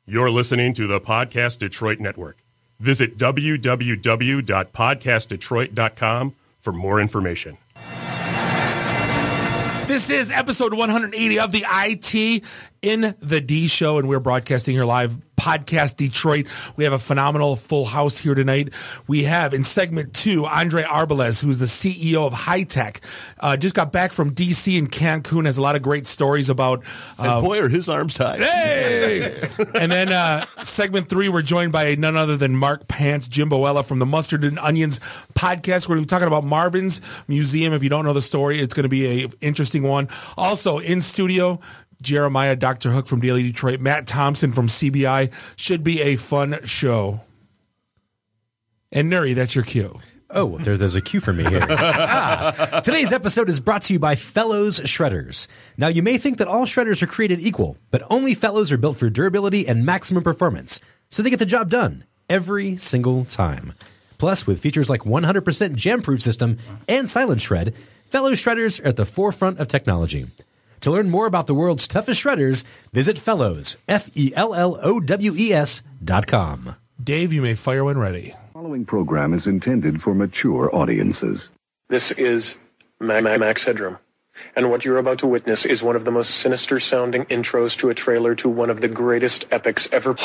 You're listening to the Podcast Detroit Network. Visit www.podcastdetroit.com for more information. This is episode 180 of the IT in the D show, and we're broadcasting here live, Podcast Detroit. We have a phenomenal full house here tonight. We have in segment 2, Andre Arbelaez, who's the CEO of HITEC. Just got back from DC and Cancun, has a lot of great stories about... and boy, are his arms tied. Hey! And then segment 3, we're joined by none other than Mark Pants, Jim Boella from the Mustard and Onions podcast. We're going to be talking about Marvin's Museum. If you don't know the story, it's going to be an interesting one. Also in studio, Jeremiah Dr. Hook from Daily Detroit, Matt Thompson from CBI. Should be a fun show. And Nuri, that's your cue. Oh, there's a cue for me here. Today's episode is brought to you by Fellows Shredders. Now, you may think that all shredders are created equal, but only Fellows are built for durability and maximum performance, so they get the job done every single time. Plus, with features like 100% jam-proof system and silent shred, Fellows Shredders are at the forefront of technology. To learn more about the world's toughest shredders, visit Fellows, FELLOWES.com. Dave, you may fire when ready. The following program is intended for mature audiences. This is Max Headroom, and what you're about to witness is one of the most sinister-sounding intros to a trailer to one of the greatest epics ever.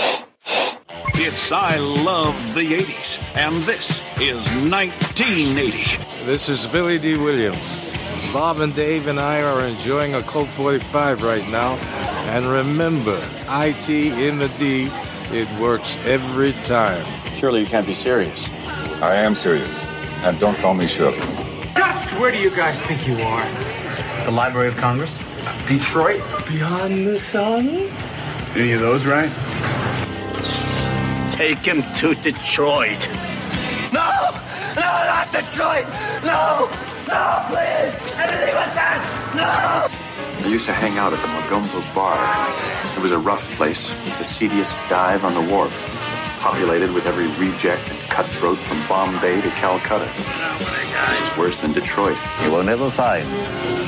It's I Love the 80s, and this is 1980. This is Billy D. Williams. Bob and Dave and I are enjoying a Colt 45 right now. And remember, IT in the D, it works every time. Surely you can't be serious. I am serious. And don't call me Shirley. Just where do you guys think you are? The Library of Congress? Detroit? Beyond the sun? Any of those right? Take him to Detroit. No! No, not Detroit! No! No, please! Anything but that! No! I used to hang out at the Magumbo Bar. It was a rough place, the seediest dive on the wharf, populated with every reject and cutthroat from Bombay to Calcutta. It's worse than Detroit. You will never find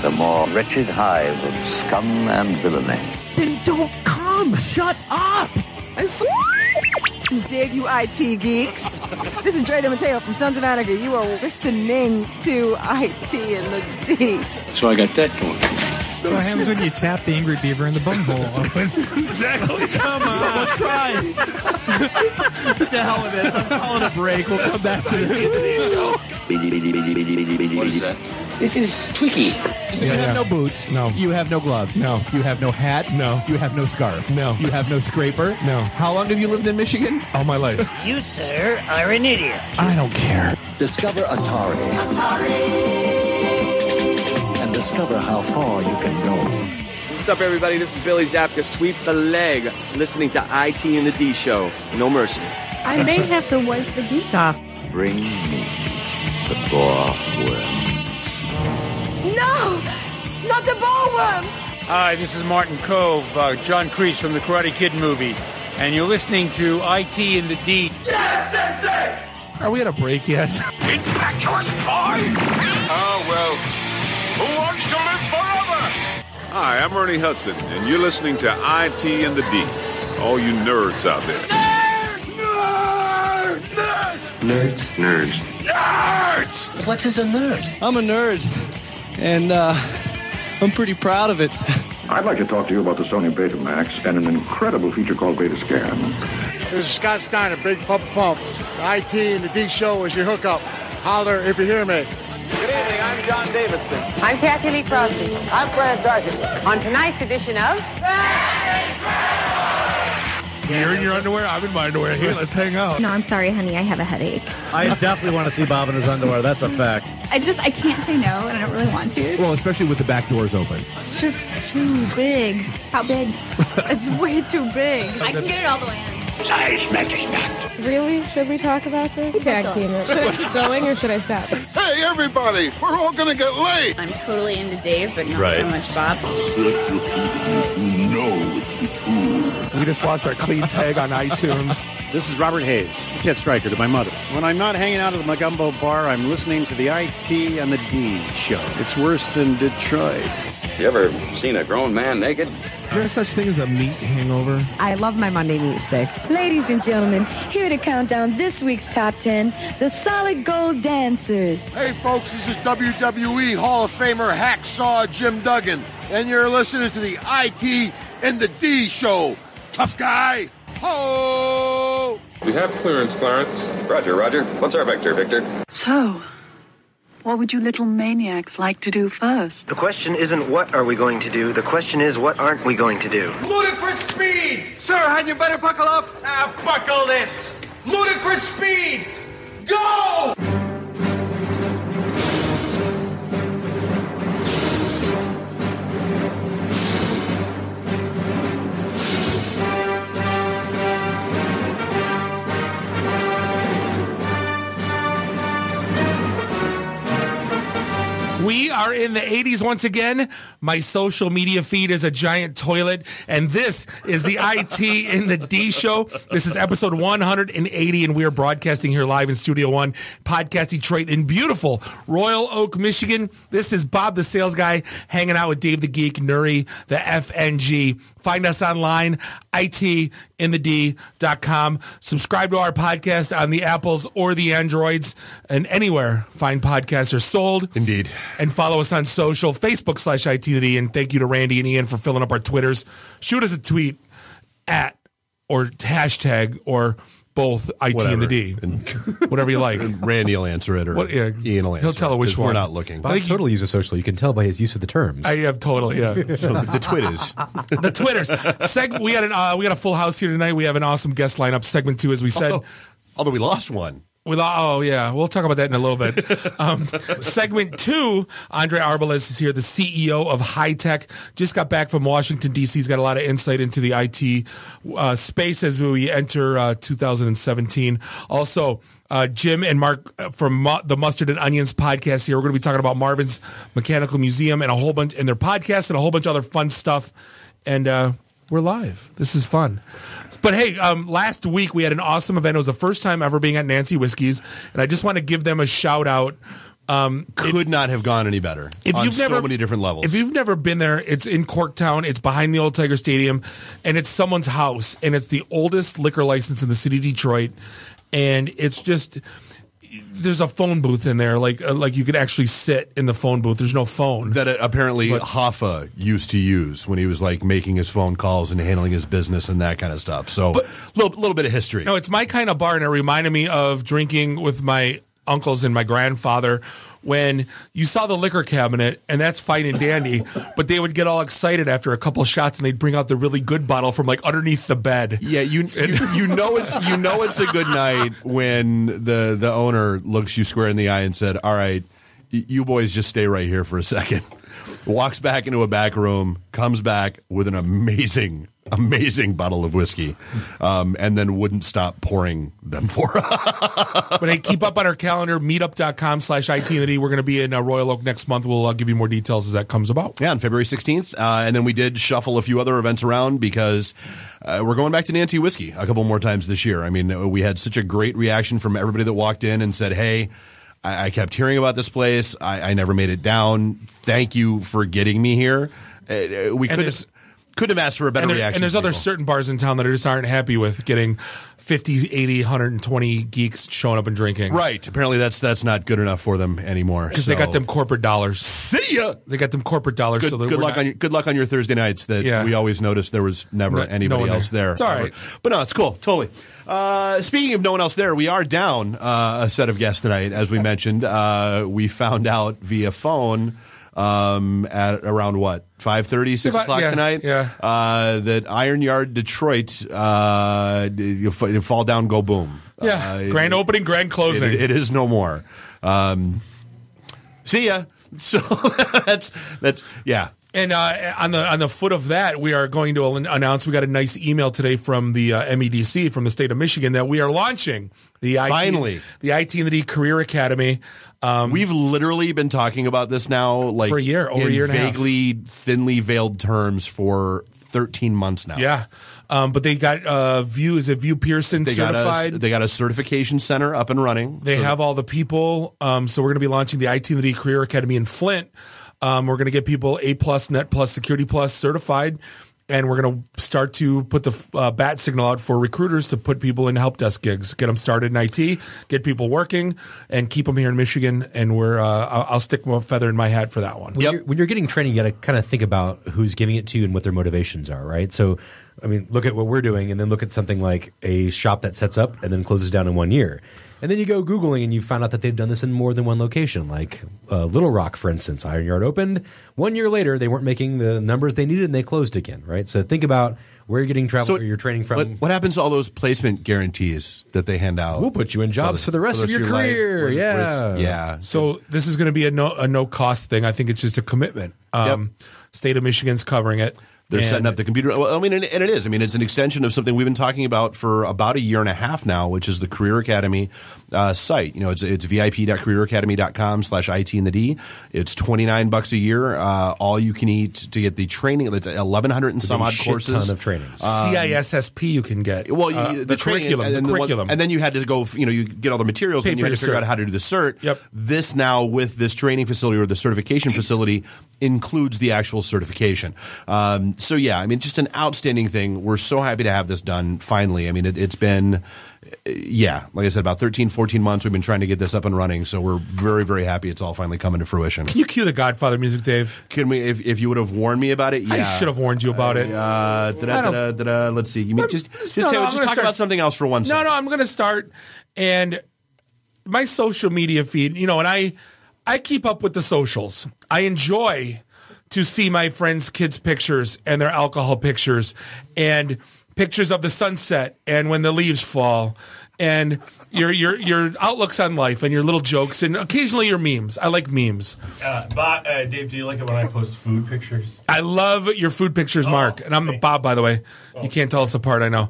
the more wretched hive of scum and villainy. Then don't come! Shut up! Dig, you IT geeks. This is Dre DeMatteo from Sons of Anarchy. You are listening to IT in the D. So I got that going. So what happens when you tap the angry beaver in the bunghole? Exactly. Come on. Try. What the hell with this? I'm calling a break. We'll come back to the show. What is that? This is Twiki. So you have no boots. No. You have no gloves. No. You have no hat. No. You have no scarf. No. You have no scraper. No. How long have you lived in Michigan? All my life. You, sir, are an idiot. I don't care. Discover Atari. And discover how far you can go. What's up, everybody? This is Billy Zapka. Sweep the leg. Listening to IT in the D show. No mercy. I may have to wipe the geek off. Bring me the boar worm. No! Not the ballworm! Hi, this is Martin Cove, John Kreese from the Karate Kid movie, and you're listening to IT in the D. Yes, Sensei! Are we at a break yet? Impetuous boy! Oh, well, who wants to live forever? Hi, I'm Ernie Hudson, and you're listening to IT in the D. All you nerds out there. Nerds? Nerds. What is a nerd? I'm a nerd, and I'm pretty proud of it. I'd like to talk to you about the Sony Betamax and an incredible feature called Beta Scan. This is Scott Steiner, Big Pump. The IT and the D show is your hookup. Holler if you hear me. Good evening, I'm John Davidson. I'm Kathy Lee Crosby. I'm Fran Tarkin. On tonight's edition of... You're in your underwear, I'm in my underwear. Here, let's hang out. No, I'm sorry, honey, I have a headache. I definitely want to see Bob in his underwear. That's a fact. I can't say no, and I don't really want to. Well, especially with the back doors open. It's just too big. How big? It's way too big. I can get it all the way in. Size matters not. Really? Should we talk about this? Tag team it. Should I keep going or should I stop? Hey, everybody, we're all going to get late. I'm totally into Dave, but not so much Bob. We just lost our clean tag on iTunes. This is Robert Hayes, Jet Striker to my mother. When I'm not hanging out at the Magumbo Bar, I'm listening to the IT and the D show. It's worse than Detroit. You ever seen a grown man naked? Is there such thing as a meat hangover? I love my Monday meat stick. Ladies and gentlemen, here to count down this week's top 10, the Solid Gold Dancers. Hey, folks, this is WWE Hall of Famer Hacksaw Jim Duggan, and you're listening to the ITintheD show. Tough guy. Ho! We have clearance, Clarence. Roger, Roger. What's our vector, Victor? So, what would you little maniacs like to do first? The question isn't what are we going to do. The question is what aren't we going to do. Ludicrous speed! Sir, had you better buckle up? Buckle this! Ludicrous speed! Go! We are in the 80s once again. My social media feed is a giant toilet, and this is the ITintheD show. This is episode 180, and we are broadcasting here live in Studio One, Podcast Detroit in beautiful Royal Oak, Michigan. This is Bob the Sales Guy hanging out with Dave the Geek, Nuri, the FNG. Find us online, ITintheD.com. Subscribe to our podcast on the Apples or the Androids and anywhere fine podcasts are sold. Indeed. And follow us on social, Facebook/ITintheD. And thank you to Randy and Ian for filling up our Twitters. Shoot us a tweet at or hashtag or both ITintheD. Whatever you like. Randy will answer it, or Ian will answer it. He'll tell it which one. We're not looking. Bob totally uses social. You can tell by his use of the terms. I have totally, yeah. So the Twitters. The Twitters. We got a full house here tonight. We have an awesome guest lineup. Segment 2, as we said. Although we lost one. Oh, yeah. We'll talk about that in a little bit. Segment 2, Andre Arbelaez is here, the CEO of HITEC. Just got back from Washington, D.C. He's got a lot of insight into the IT space as we enter 2017. Also, Jim and Mark from the Mustard and Onions podcast here. We're going to be talking about Marvin's Mechanical Museum and a whole bunch in their podcast and a whole bunch of other fun stuff. And we're live. This is fun. But hey, last week we had an awesome event. It was the first time ever being at Nancy Whiskey's, and I just want to give them a shout out. Could not have gone any better on so many different levels. If you've never been there, it's in Corktown. It's behind the old Tiger Stadium, and it's someone's house, and it's the oldest liquor license in the city of Detroit, and it's just. There's a phone booth in there, like you could actually sit in the phone booth. There's no phone that apparently Hoffa used to use when he was like making his phone calls and handling his business and that kind of stuff. So a little bit of history. No, it's my kind of bar, and it reminded me of drinking with my uncles and my grandfather when you saw the liquor cabinet, and that's fine and dandy, but they would get all excited after a couple shots and they'd bring out the really good bottle from like underneath the bed. Yeah, you know it's a good night when the owner looks you square in the eye and said, "All right, you boys just stay right here for a second." Walks back into a back room, comes back with an amazing bottle of whiskey, and then wouldn't stop pouring them for us. But hey, keep up on our calendar, meetup.com/ITintheD. We're going to be in Royal Oak next month. We'll give you more details as that comes about. Yeah, on February 16th. And then we did shuffle a few other events around because we're going back to Nancy Whiskey a couple more times this year. I mean, we had such a great reaction from everybody that walked in and said, hey, I kept hearing about this place. I never made it down. Thank you for getting me here. Couldn't have asked for a better reaction. And there's other certain bars in town that just aren't happy with getting 50, 80, 120 geeks showing up and drinking. Right. Apparently that's not good enough for them anymore. Because they got them corporate dollars. See ya! They got them corporate dollars. Good luck on your Thursday nights that we always noticed there was never anybody else there. It's all right. But no, it's cool. Totally. Speaking of no one else there, we are down a set of guests tonight, as we mentioned. We found out via phone at around 5:30, 6 o'clock tonight. Yeah. That Iron Yard Detroit, you fall down, go boom. Yeah. Grand opening, grand closing. It is no more. See ya. So that's yeah. And on the foot of that, we are going to announce. We got a nice email today from the MEDC from the state of Michigan that we are launching the ITintheD Career Academy. We've literally been talking about this now, like for a year, over a year and a half, vaguely, thinly veiled terms for 13 months now. Yeah, but they got View Pearson certified. They got a certification center up and running. They have all the people. So we're going to be launching the ITintheD Career Academy in Flint. We're going to get people A+, Net Plus, Security Plus certified. And we're going to start to put the bat signal out for recruiters to put people in help desk gigs, get them started in IT, get people working, and keep them here in Michigan. And I'll stick a feather in my hat for that one. When you're getting training, you got to kind of think about who's giving it to you and what their motivations are, right? So, I mean, look at what we're doing, and then look at something like a shop that sets up and then closes down in 1 year. And then you go Googling and you find out that they've done this in more than one location, like Little Rock, for instance. Iron Yard opened. 1 year later, they weren't making the numbers they needed and they closed again, right? So think about where you're getting travel or you're training from. What happens to all those placement guarantees that they hand out? We'll put you in jobs for the rest of your career. Yeah. So this is going to be a no cost thing. I think it's just a commitment. State of Michigan's covering it. They're setting up the computer. Well, I mean, and it is. I mean, it's an extension of something we've been talking about for about a year and a half now, which is the Career Academy site. You know, it's vip.careeracademy.com/ITintheD. It's $29 a year, all you can eat to get the training. It's 1,100 and some odd courses. Ton of trainings. CISSP you can get. Well, the curriculum. And then you had to go. You know, you get all the materials, and you had to figure out how to do the cert. Yep. This now with this training facility or the certification facility includes the actual certification. So, yeah, I mean, just an outstanding thing. We're so happy to have this done finally. I mean, it's been, like I said, about 13, 14 months we've been trying to get this up and running. So we're very, very happy it's all finally coming to fruition. Can you cue the Godfather music, Dave? Can we? If you would have warned me about it, yeah. I should have warned you about it. Let's see. You mean, just talk about something else for one second. No, I'm going to start. And my social media feed, you know, and I keep up with the socials. I enjoy to see my friends' kids' pictures and their alcohol pictures and pictures of the sunset and when the leaves fall and your outlooks on life and your little jokes and occasionally your memes. I like memes. Dave, do you like it when I post food pictures? I love your food pictures, Mark. And I'm the Bob, by the way. You can't tell us apart, I know.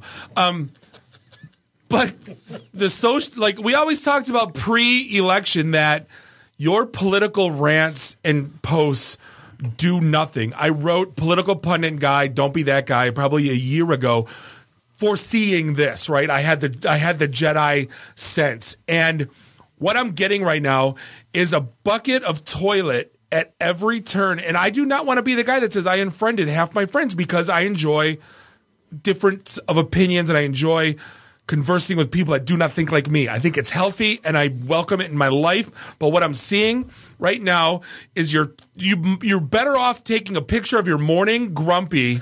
But the social, like we always talked about pre-election that your political rants and posts do nothing. I wrote political pundit guy, don't be that guy, probably a year ago, foreseeing this, right? I had the Jedi sense. And what I'm getting right now is a bucket of toilet at every turn. And I do not want to be the guy that says I unfriended half my friends because I enjoy difference of opinions and I enjoy conversing with people that do not think like me. I think it's healthy and I welcome it in my life. But what I'm seeing right now is you're better off taking a picture of your morning grumpy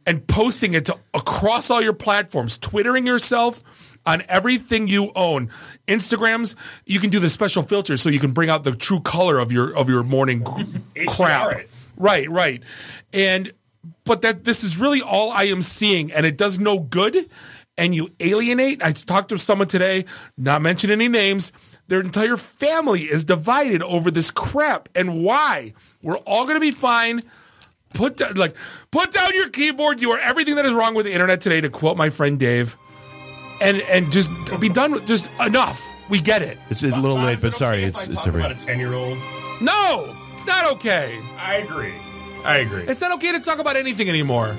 and posting it across all your platforms, Twittering yourself on everything you own. Instagrams, you can do the special filters so you can bring out the true color of your morning crap. Right. But this is really all I am seeing, and it does no good. And you alienate. I talked to someone today, not mention any names. Their entire family is divided over this crap. And why? We're all going to be fine. Put down your keyboard. You are everything that is wrong with the internet today, to quote my friend Dave. And just be done with just enough. We get it. It's a little late, but sorry. It's every about a 10-year-old. No, it's not okay. I agree. It's not okay to talk about anything anymore.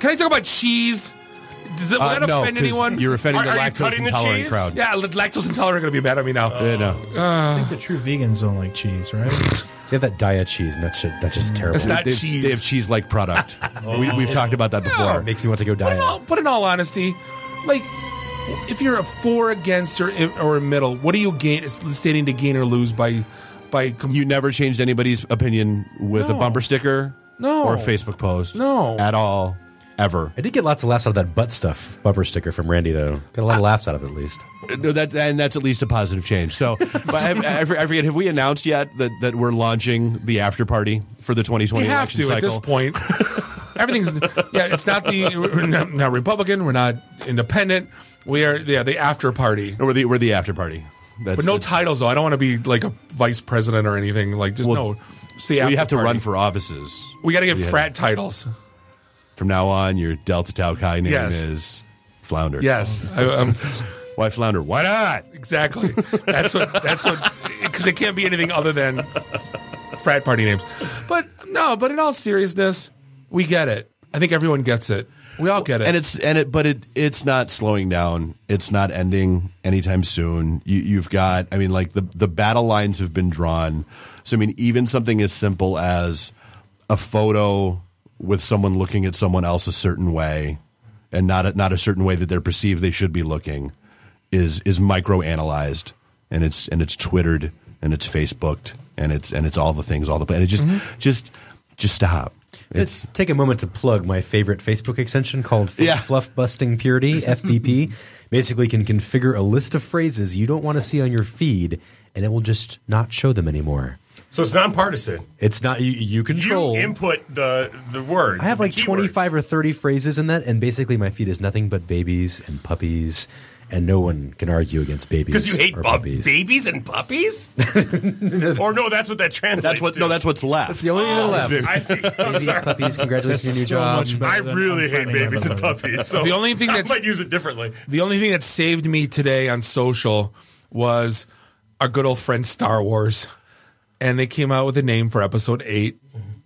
Can I talk about cheese? Will that offend anyone? You're offending the lactose intolerant crowd. Yeah, lactose intolerant are going to be mad at me now. I think the true vegans don't like cheese, right? They have that diet cheese, and that's just terrible. It's not cheese. They have cheese-like product. We've talked about that before. No. It makes me want to go diet. But in all honesty, like, if you're a for, against, or a middle, what do you gain? Standing to gain or lose by you never changed anybody's opinion with a bumper sticker, or a Facebook post, at all. Ever. I did get lots of laughs out of that butt stuff bumper sticker from Randy, though. Got a lot of laughs out of it, at least. No, that's at least a positive change. So, but I forget, have we announced yet that we're launching the after party for the 2020 election cycle? We have to at this point. Everything's it's not we're not Republican, we're not independent. We are the after party. No, we're the after party. But no titles though. I don't want to be like a vice president or anything. Like just no. Just the after you have to party. Run for offices. We got to get frat titles. From now on, your Delta Tau Chi name is Flounder. Yes. Why Flounder? Why not? Exactly. That's what, because it can't be anything other than frat party names. But in all seriousness, we get it. I think everyone gets it. We all get it. But it's not slowing down. It's not ending anytime soon. You've got, I mean, like the battle lines have been drawn. So I mean, even something as simple as a photo with someone looking at someone else a certain way, and not a certain way that they're perceived they should be looking, is micro-analyzed, and it's twittered, and it's Facebooked, and it's all the things, and it just stop. Let's take a moment to plug my favorite Facebook extension called Fluff Busting Purity, FBP. Basically can configure a list of phrases you don't want to see on your feed, and it will just not show them anymore. So it's nonpartisan. It's not you control. You input the words. I have like 25 or 30 phrases in that, and basically my feed is nothing but babies and puppies, and no one can argue against babies. Because you hate puppies. Babies and puppies? Or no, that's what that translates to. That's what's left. That's the only thing that left. I see. Babies, puppies, congratulations on your new job. I really hate babies and puppies. So the only thing I might use it differently. The only thing that saved me today on social was our good old friend Star Wars. And they came out with a name for episode 8,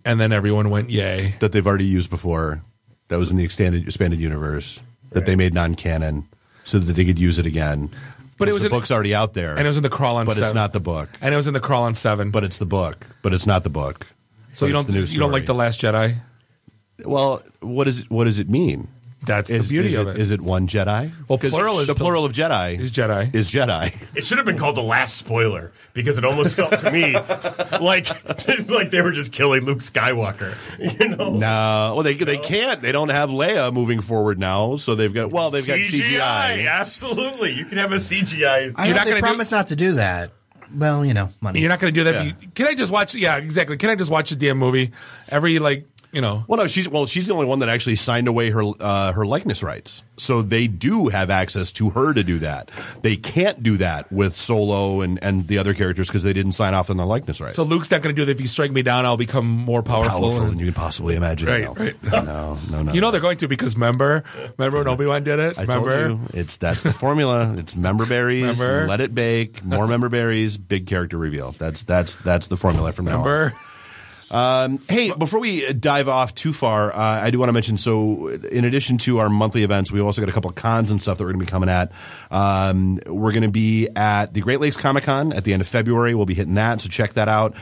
and then everyone went, yay. That they've already used before. That was in the expanded universe. That they made non-canon so that they could use it again. But the book's already out there. And it was in the crawl on 7. But it's not the book. And it was in the crawl on 7. But it's the book. But it's not the book. So you don't like The Last Jedi? Well, what does it mean? That's the beauty of it. Is it one Jedi? Well, plural is the plural of Jedi is Jedi. Is Jedi. It should have been called The Last Spoiler, because it almost felt to me like they were just killing Luke Skywalker. You know? No, well they can't. They don't have Leia moving forward now, so they've got got CGI. Absolutely, you can have a CGI. I know they promised not to do that. Well, money. You're not going to do that. Yeah. Can I just watch? Yeah, exactly. Can I just watch a damn movie every Well, no, she's the only one that actually signed away her likeness rights, so they do have access to her to do that. They can't do that with Solo and the other characters because they didn't sign off on their likeness rights. So Luke's not going to do that. If you strike me down, I'll become more powerful than you can possibly imagine. Right. No. They're going to, because remember when Obi-Wan did it. I told you, that's the formula. It's member berries. Let it bake. More member berries. Big character reveal. That's the formula from now on. Hey, before we dive off too far, I do want to mention, so in addition to our monthly events, we've also got a couple of cons and stuff that we're going to be coming at. We're going to be at the Great Lakes Comic-Con at the end of February. We'll be hitting that, so check that out.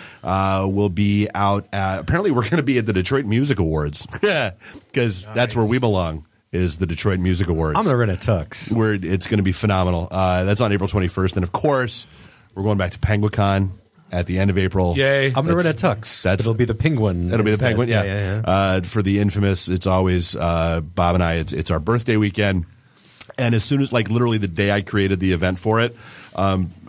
We'll be out apparently we're going to be at the Detroit Music Awards, because that's where we belong, is the Detroit Music Awards. I'm going to rent a tux. It's going to be phenomenal. That's on April 21st. And, of course, we're going back to PenguinCon at the end of April. Yay. I'm going to rent a tux. It'll be the penguin. It'll be the penguin, yeah. For the infamous, it's always Bob and I, it's our birthday weekend. And as soon as, literally the day I created the event for it,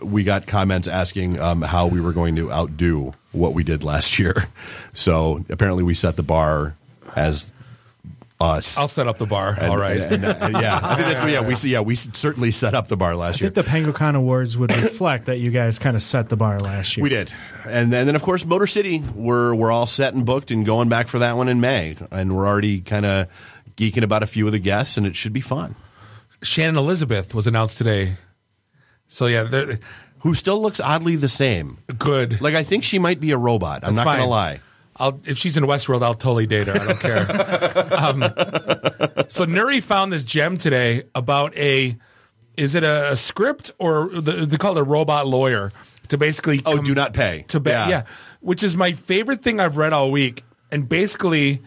we got comments asking how we were going to outdo what we did last year. So apparently we set the bar as us. I'll set up the bar. All right. I think that's we certainly set up the bar last year. I think the PenguinCon Awards would reflect that you guys kind of set the bar last year. We did, and then of course Motor City. We're all set and booked and going back for that one in May, and we're already kind of geeking about a few of the guests, and it should be fun. Shannon Elizabeth was announced today, so yeah, who still looks oddly the same. Good. I think she might be a robot. I'm not going to lie. If she's in Westworld, I'll totally date her. I don't care. So Nuri found this gem today about is it a script, or they call it a robot lawyer, to basically do not pay. Yeah, which is my favorite thing I've read all week. And basically,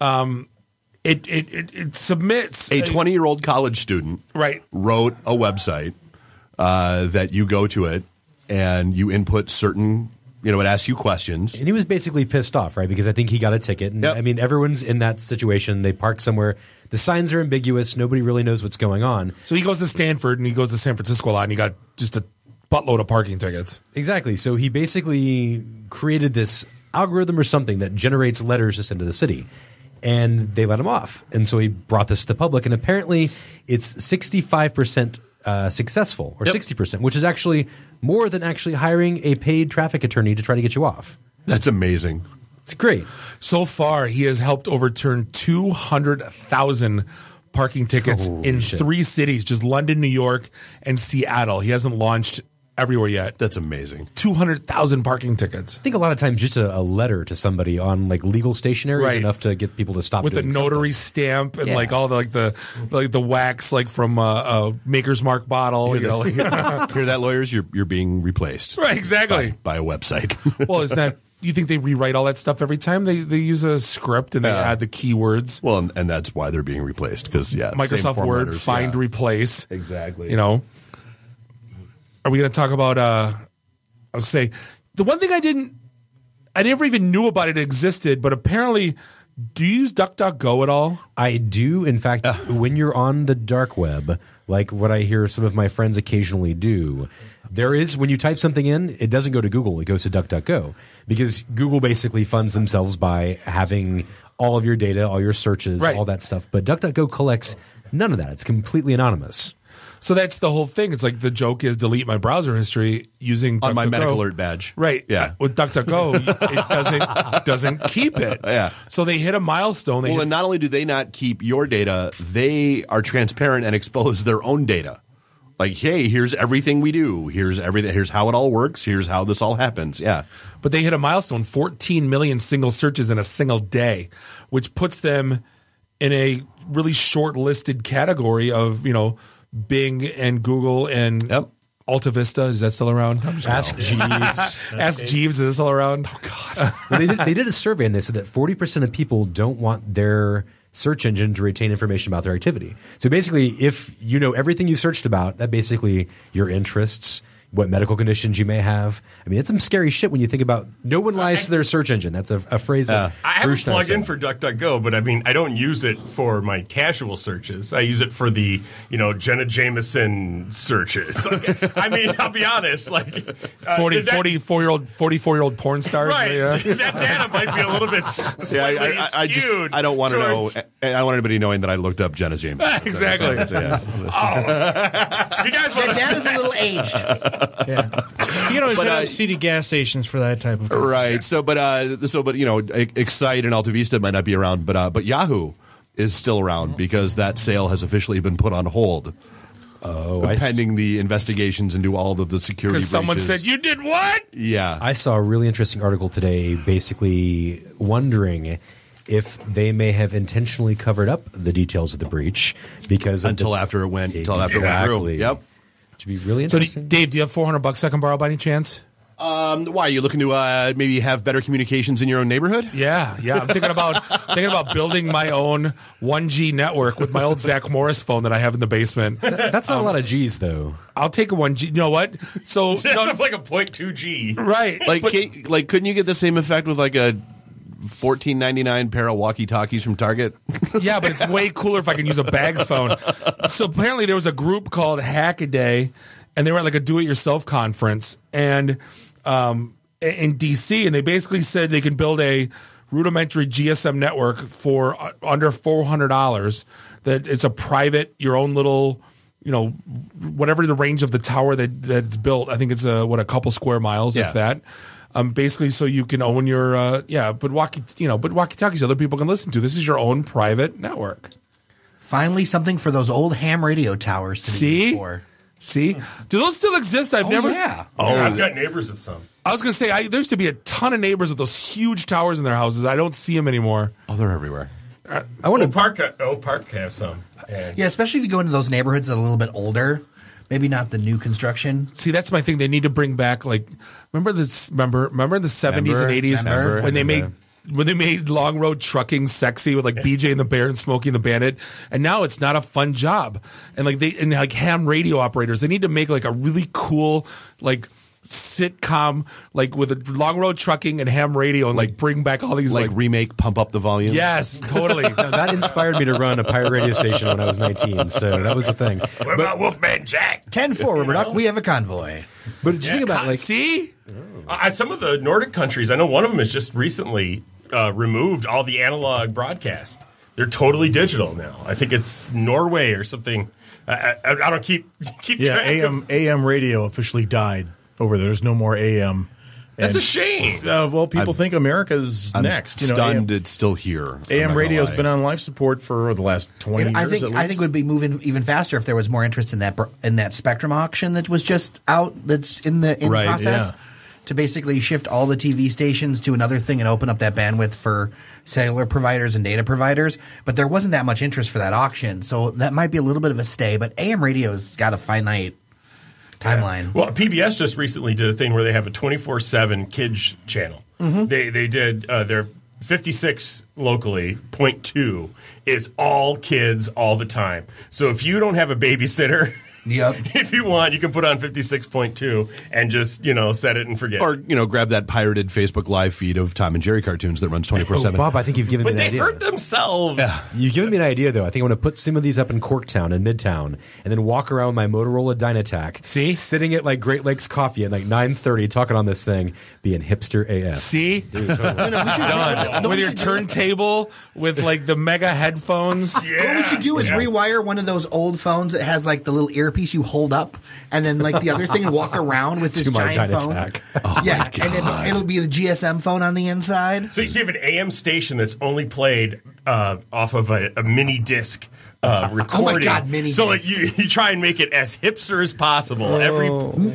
it submits a 20-year-old college student wrote a website that you go to it and you input certain. It asks you questions. And he was basically pissed off, right? Because I think he got a ticket. And I mean, everyone's in that situation. They park somewhere. The signs are ambiguous. Nobody really knows what's going on. So he goes to Stanford and he goes to San Francisco a lot, and he got just a buttload of parking tickets. Exactly. So he basically created this algorithm or something that generates letters to send to the city. And they let him off. And so he brought this to the public. And apparently it's 65% successful, or 60%, which is actually more than actually hiring a paid traffic attorney to try to get you off. That's amazing. It's great. So far, he has helped overturn 200,000 parking tickets in 3 cities, just London, New York, and Seattle. He hasn't launched everywhere yet. That's amazing. 200,000 parking tickets. I think a lot of times just a letter to somebody on like legal stationery is enough to get people to stop with a doing notary stamp and like all the the wax like from a Maker's Mark bottle. Hear that, lawyers? You're being replaced. Right, exactly. By a website. Well, isn't that? You think they rewrite all that stuff every time they use a script and they add the keywords? Well, and that's why they're being replaced because Microsoft Word, find, replace. Exactly. You know, are we going to talk about? I'll say the one thing I never even knew about it existed, but apparently, do you use DuckDuckGo at all? I do. In fact, when you're on the dark web, like what I hear some of my friends occasionally do, there is, when you type something in, it doesn't go to Google, it goes to DuckDuckGo. Because Google basically funds themselves by having all of your data, all your searches, all that stuff. But DuckDuckGo collects none of that. It's completely anonymous. So that's the whole thing. It's like the joke is delete my browser history using on my DuckDuckGo. medical alert badge. Right. Yeah. With DuckDuckGo, it doesn't keep it. Yeah. So they hit a milestone. And not only do they not keep your data, they are transparent and expose their own data. Like, hey, here's everything we do. Here's everything. Here's how it all works. Here's how this all happens. Yeah. But they hit a milestone, 14 million single searches in a single day, which puts them in a really short-listed category of, Bing and Google and Alta Vista. Is that still around? Ask Jeeves. Ask Jeeves. Is this still around? Oh, God. Well, they did a survey and they said that 40% of people don't want their search engine to retain information about their activity. So basically, if you know everything you searched about, that basically your interests, what medical conditions you may have. I mean, it's some scary shit when you think about no one lies to their search engine. That's a phrase that I have Bruce a plug-in for DuckDuckGo, but I mean, I don't use it for my casual searches. I use it for the, Jenna Jameson searries. I mean, I'll be honest, 44-year-old porn stars. Right. Yeah. That data might be a little bit slightly skewed. I don't want to know. I don't want anybody knowing that I looked up Jenna Jameson. Exactly. If you guys want That data's a little aged. Yeah, you know, hit up CD gas stations for that type of right. So, but Excite and Alta Vista might not be around, but Yahoo is still around because that sale has officially been put on hold. Pending the investigations into all of the security breaches. Because someone said, you did what? Yeah. I saw a really interesting article today basically wondering if they may have intentionally covered up the details of the breach because until after it went through. Yep. To be really interesting. So, Dave, do you have $400 I can borrow by any chance? Why are you looking to maybe have better communications in your own neighborhood? Yeah. I'm thinking about building my own 1G network with my old Zach Morris phone that I have in the basement. That's not a lot of G's, though. I'll take a 1G. You know what? So that's like a 0.2G, right? Couldn't you get the same effect with like a $14.99 pair of walkie-talkies from Target? Yeah, but it's way cooler if I can use a bag phone. So apparently there was a group called Hackaday, and they were at like a do-it-yourself conference and in D.C., and they basically said they can build a rudimentary GSM network for under $400. That it's a private, your own little, whatever the range of the tower that's built. I think it's a couple square miles, if that. Basically, so you can own your but walkie-talkies other people can listen to. This is your own private network. Finally, something for those old ham radio towers to be used for. See, do those still exist? I've never. Yeah. I've got neighbors with some. I was going to say there used to be a ton of neighbors with those huge towers in their houses. I don't see them anymore. Oh, they're everywhere. I want to Park have some. Yeah, especially if you go into those neighborhoods that are a little bit older. Maybe not the new construction. See, that's my thing. They need to bring back remember in the 70s and 80s when they made long road trucking sexy with BJ and the Bear and Smokey and the Bandit, and now it's not a fun job. And ham radio operators, they need to make a really cool sitcom with a long road trucking and ham radio and bring back all these remake Pump Up the Volume. Yes, totally. Now, that inspired me to run a pirate radio station when I was 19, so that was the thing. What about Wolfman Jack? 10-4, Rubber Duck, we have a convoy. But just think about see some of the Nordic countries. I know one of them has just recently removed all the analog broadcast. They're totally digital now. I think it's Norway or something. I don't keep track. AM radio officially died over there. There's no more AM That's a shame. Well, people think America's next. Stunned it's still here. AM radio's been on life support for the last 20 years. I think it would be moving even faster if there was more interest in that Spectrum auction that was just out. That's in the process. Yeah. To basically shift all the TV stations to another thing and open up that bandwidth for cellular providers and data providers. But there wasn't that much interest for that auction, so that might be a little bit of a stay. But AM radio's got a finite timeline. Yeah. Well, PBS just recently did a thing where they have a 24/7 kids channel. Mm-hmm. They did their 56 locally, 0.2 is all kids all the time. So if you don't have a babysitter... Yep. If you want, you can put on 56.2 and just, set it and forget. Or, grab that pirated Facebook live feed of Tom and Jerry cartoons that runs 24/7. Bob, I think you've given me an idea. But they hurt themselves. Yeah. You've given me an idea, though. I think I'm going to put some of these up in Corktown and Midtown and then walk around my Motorola Dynatac. See? Sitting at Great Lakes Coffee at 9:30 talking on this thing, being hipster AF. See? Dude, totally. Done. With your turntable, with the mega headphones. Yeah. What we should do is rewire one of those old phones that has the little earpiece you hold up, and then the other thing and walk around with this giant phone. Oh yeah, and then it'll be the GSM phone on the inside. So you have an AM station that's only played off of a mini disc recording. Oh my God, mini so disc. you try and make it as hipster as possible.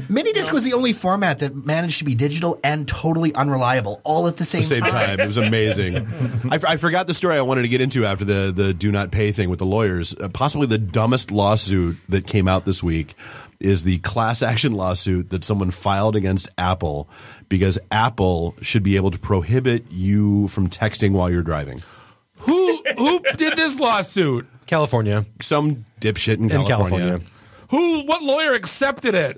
Mini disc was the only format that managed to be digital and totally unreliable all at the same time. It was amazing. I forgot the story I wanted to get into after the do not pay thing with the lawyers. Possibly the dumbest lawsuit that came out this week is the class action lawsuit that someone filed against Apple because Apple should be able to prohibit you from texting while you're driving. Who did this lawsuit? California. Some dipshit in California. What lawyer accepted it?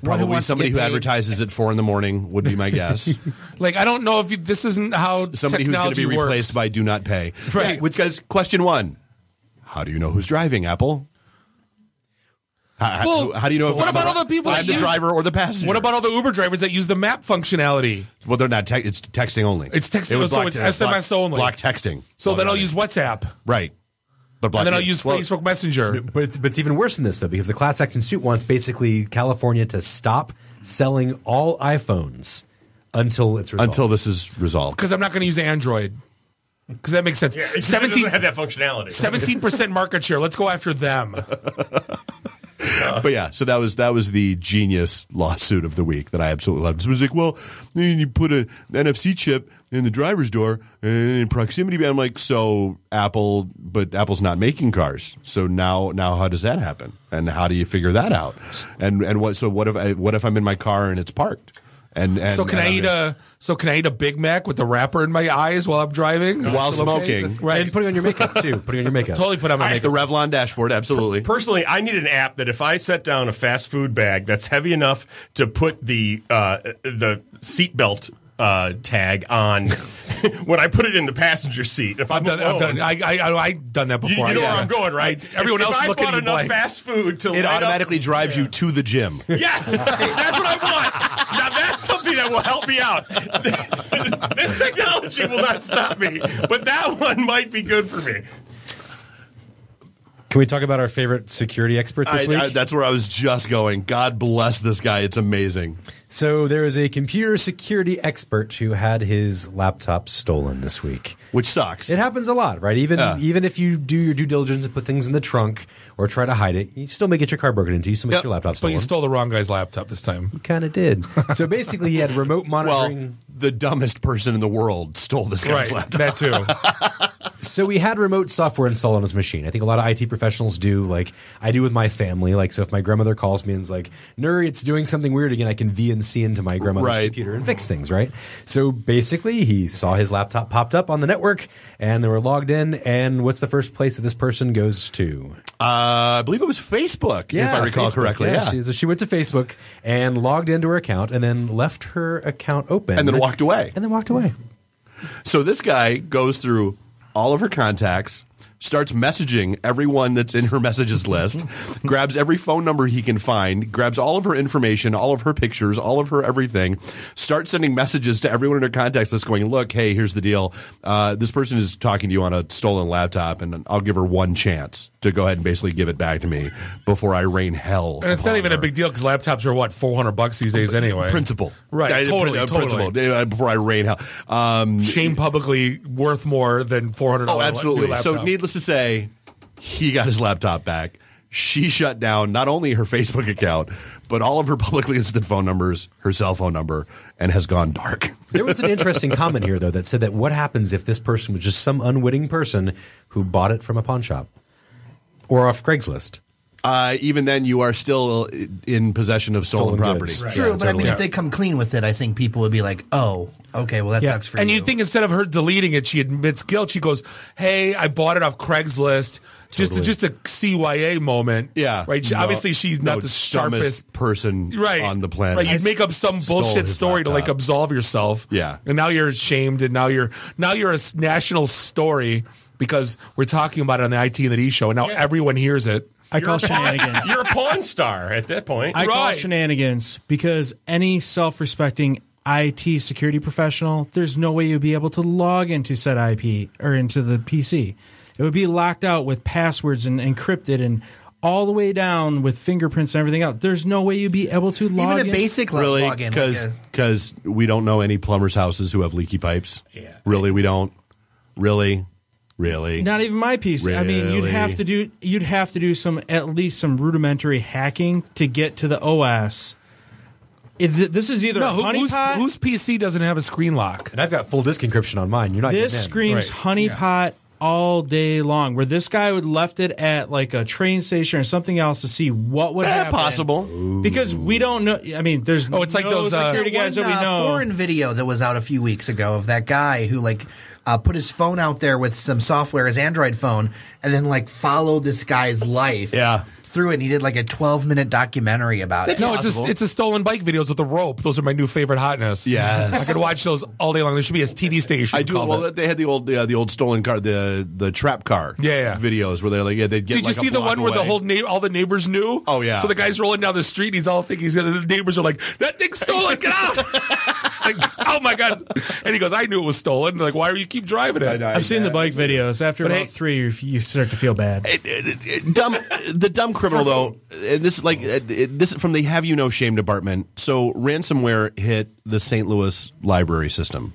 Probably somebody who advertises at 4 a.m. would be my guess. I don't know if this isn't how somebody who's going to be replaced by do not pay. Right. Because question 1, how do you know who's driving, Apple? How do you know if what about all the people I'm the driver or the passenger? What about all the Uber drivers that use the map functionality? Well, they're not. It's texting only. It's texting, so it's SMS only. Block texting. So then I'll use WhatsApp. Right. And then I'll use Facebook Messenger. But it's even worse than this, though, because the class action suit wants basically California to stop selling all iPhones until it's resolved. Until this is resolved. Because I'm not going to use Android. Because that makes sense. Yeah, it doesn't have that functionality. 17% market share. Let's go after them. But yeah, so that was the genius lawsuit of the week that I absolutely loved. Someone's like, well, you put an NFC chip in the driver's door and in proximity band. I'm like, so Apple's not making cars. So now how does that happen? And how do you figure that out? And what if I'm in my car and it's parked? So can I eat a Big Mac with the wrapper in my eyes while I'm driving? While smoking. Okay? Right. And putting on your makeup, too. Totally put on my makeup. The Revlon dashboard, absolutely. Personally, I need an app that if I set down a fast food bag that's heavy enough to put the seatbelt tag on when I put it in the passenger seat. If I've done that before. You know where I'm going, right? Everyone else is looking at me enough fast food to it automatically drives you to the gym. Yes, that's what I want. Now that's something that will help me out. This technology will not stop me, but that one might be good for me. Can we talk about our favorite security expert this week? That's where I was just going. God bless this guy. It's amazing. So there is a computer security expert who had his laptop stolen this week. Which sucks. It happens a lot, right? Even if you do your due diligence and put things in the trunk or try to hide it, you still may get your car broken into. You still may get your laptop stolen. But you stole the wrong guy's laptop this time. You kind of did. So basically he had remote monitoring. Well, the dumbest person in the world stole this guy's laptop. That too. So he had remote software installed on his machine. I think a lot of IT professionals do, like I do with my family. Like, so if my grandmother calls me and is like, Nuri, it's doing something weird again, I can VNC into my grandmother's computer and fix things, right? So basically he saw his laptop popped up on the network and they were logged in. And what's the first place that this person goes to? I believe it was Facebook, if I recall correctly. Yeah. She went to Facebook and logged into her account and then left her account open. And then walked away. So this guy goes through all of her contacts, starts messaging everyone that's in her messages list, grabs every phone number he can find, grabs all of her information, all of her pictures, all of her everything, starts sending messages to everyone in her contacts list going, look, hey, here's the deal. This person is talking to you on a stolen laptop, and I'll give her one chance to go ahead and basically give it back to me before I rain hell. And it's not even a big deal because laptops are what, $400 these days anyway. Principal. Right, totally. Principal. Before I rain hell. Shame publicly worth more than $400. Oh, absolutely. New laptop. So needless to say, he got his laptop back. She shut down not only her Facebook account, but all of her publicly listed phone numbers, her cell phone number, and has gone dark. There was an interesting comment here, though, that said that what happens if this person was just some unwitting person who bought it from a pawn shop or off Craigslist? Even then, you are still in possession of stolen property. Right. True, but totally. I mean, if they come clean with it, I think people would be like, oh, okay, well, that sucks for you. And you'd think instead of her deleting it, she admits guilt. She goes, hey, I bought it off Craigslist. Just a CYA moment. Yeah. Right? Obviously, she's not the sharpest person on the planet. Right. You'd make up some bullshit story to like absolve yourself. Yeah. And now you're ashamed, and now you're a national story because we're talking about it on the IT and the D show, and now everyone hears it. I call shenanigans. You're a pawn star at that point. I call shenanigans because any self-respecting IT security professional, there's no way you'd be able to log into said IP or into the PC. It would be locked out with passwords and encrypted and all the way down with fingerprints and everything else. There's no way you'd be able to log in. Even a basic login. Because we don't know any plumbers' houses who have leaky pipes. Yeah. Really, we don't. Really. Not even my PC. Really? I mean, you'd have to do at least some rudimentary hacking to get to the OS. This is either a honeypot. Whose PC doesn't have a screen lock? And I've got full disk encryption on mine. You're not. This screams honeypot all day long. Where this guy would left it at like a train station or something else to see what would happen. Possible. Because we don't know. I mean, there's it's like those security guys that we know. Foreign video that was out a few weeks ago of that guy who put his phone out there with some software, his Android phone, and then followed this guy's life. Yeah. Through it, and he did like a 12-minute documentary about it. No, it's a stolen bike videos with a rope. Those are my new favorite hotness. Yes. I could watch those all day long. There should be a TV station. I do. Well, they had the old stolen car, the trap car. Videos where they're like, they'd get. Did you see the one where all the neighbors knew? Oh yeah. So the guy's rolling down the street. And he's all thinking the neighbors are like, that thing's stolen. Get out! It's like, oh my god! And he goes, I knew it was stolen. They're like, why do you keep driving it? I've seen the bike videos. After about 3, you start to feel bad. The dumb criminal though. And this this from the Have You No Shame department. So ransomware hit the St. Louis library system,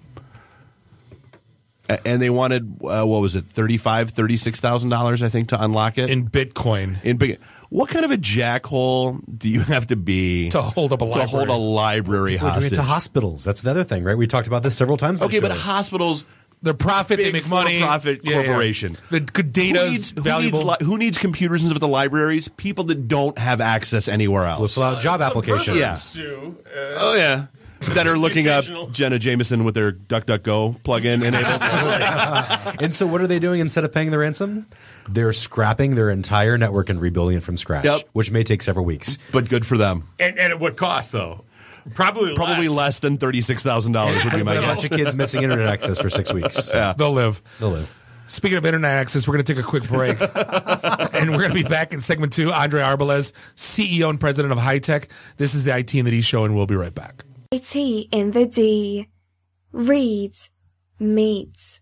and they wanted what was it, $36,000 I think to unlock it in Bitcoin. What kind of a jackhole do you have to be to hold up a library? To hold a library hostage? Doing it to hospitals. That's the other thing, right? We talked about this several times. Okay, but hospitals. They're profit. They make money. Profit corporation. The data's valuable. Who needs computers in the libraries? People that don't have access anywhere else. Job application. Yeah. Oh yeah. That are looking up Jenna Jameson with their DuckDuckGo plugin enabled. And so, what are they doing instead of paying the ransom? They're scrapping their entire network and rebuilding it from scratch, which may take several weeks. But good for them. And at what cost, though? Probably less than $36,000 would be my guess. A bunch of kids missing internet access for 6 weeks. Yeah. They'll live. Speaking of internet access, we're going to take a quick break. And we're going to be back in segment 2. Andre Arbelaez, CEO and president of HITEC. This is the IT and the D show, and we'll be right back. IT in the D. Read, meet,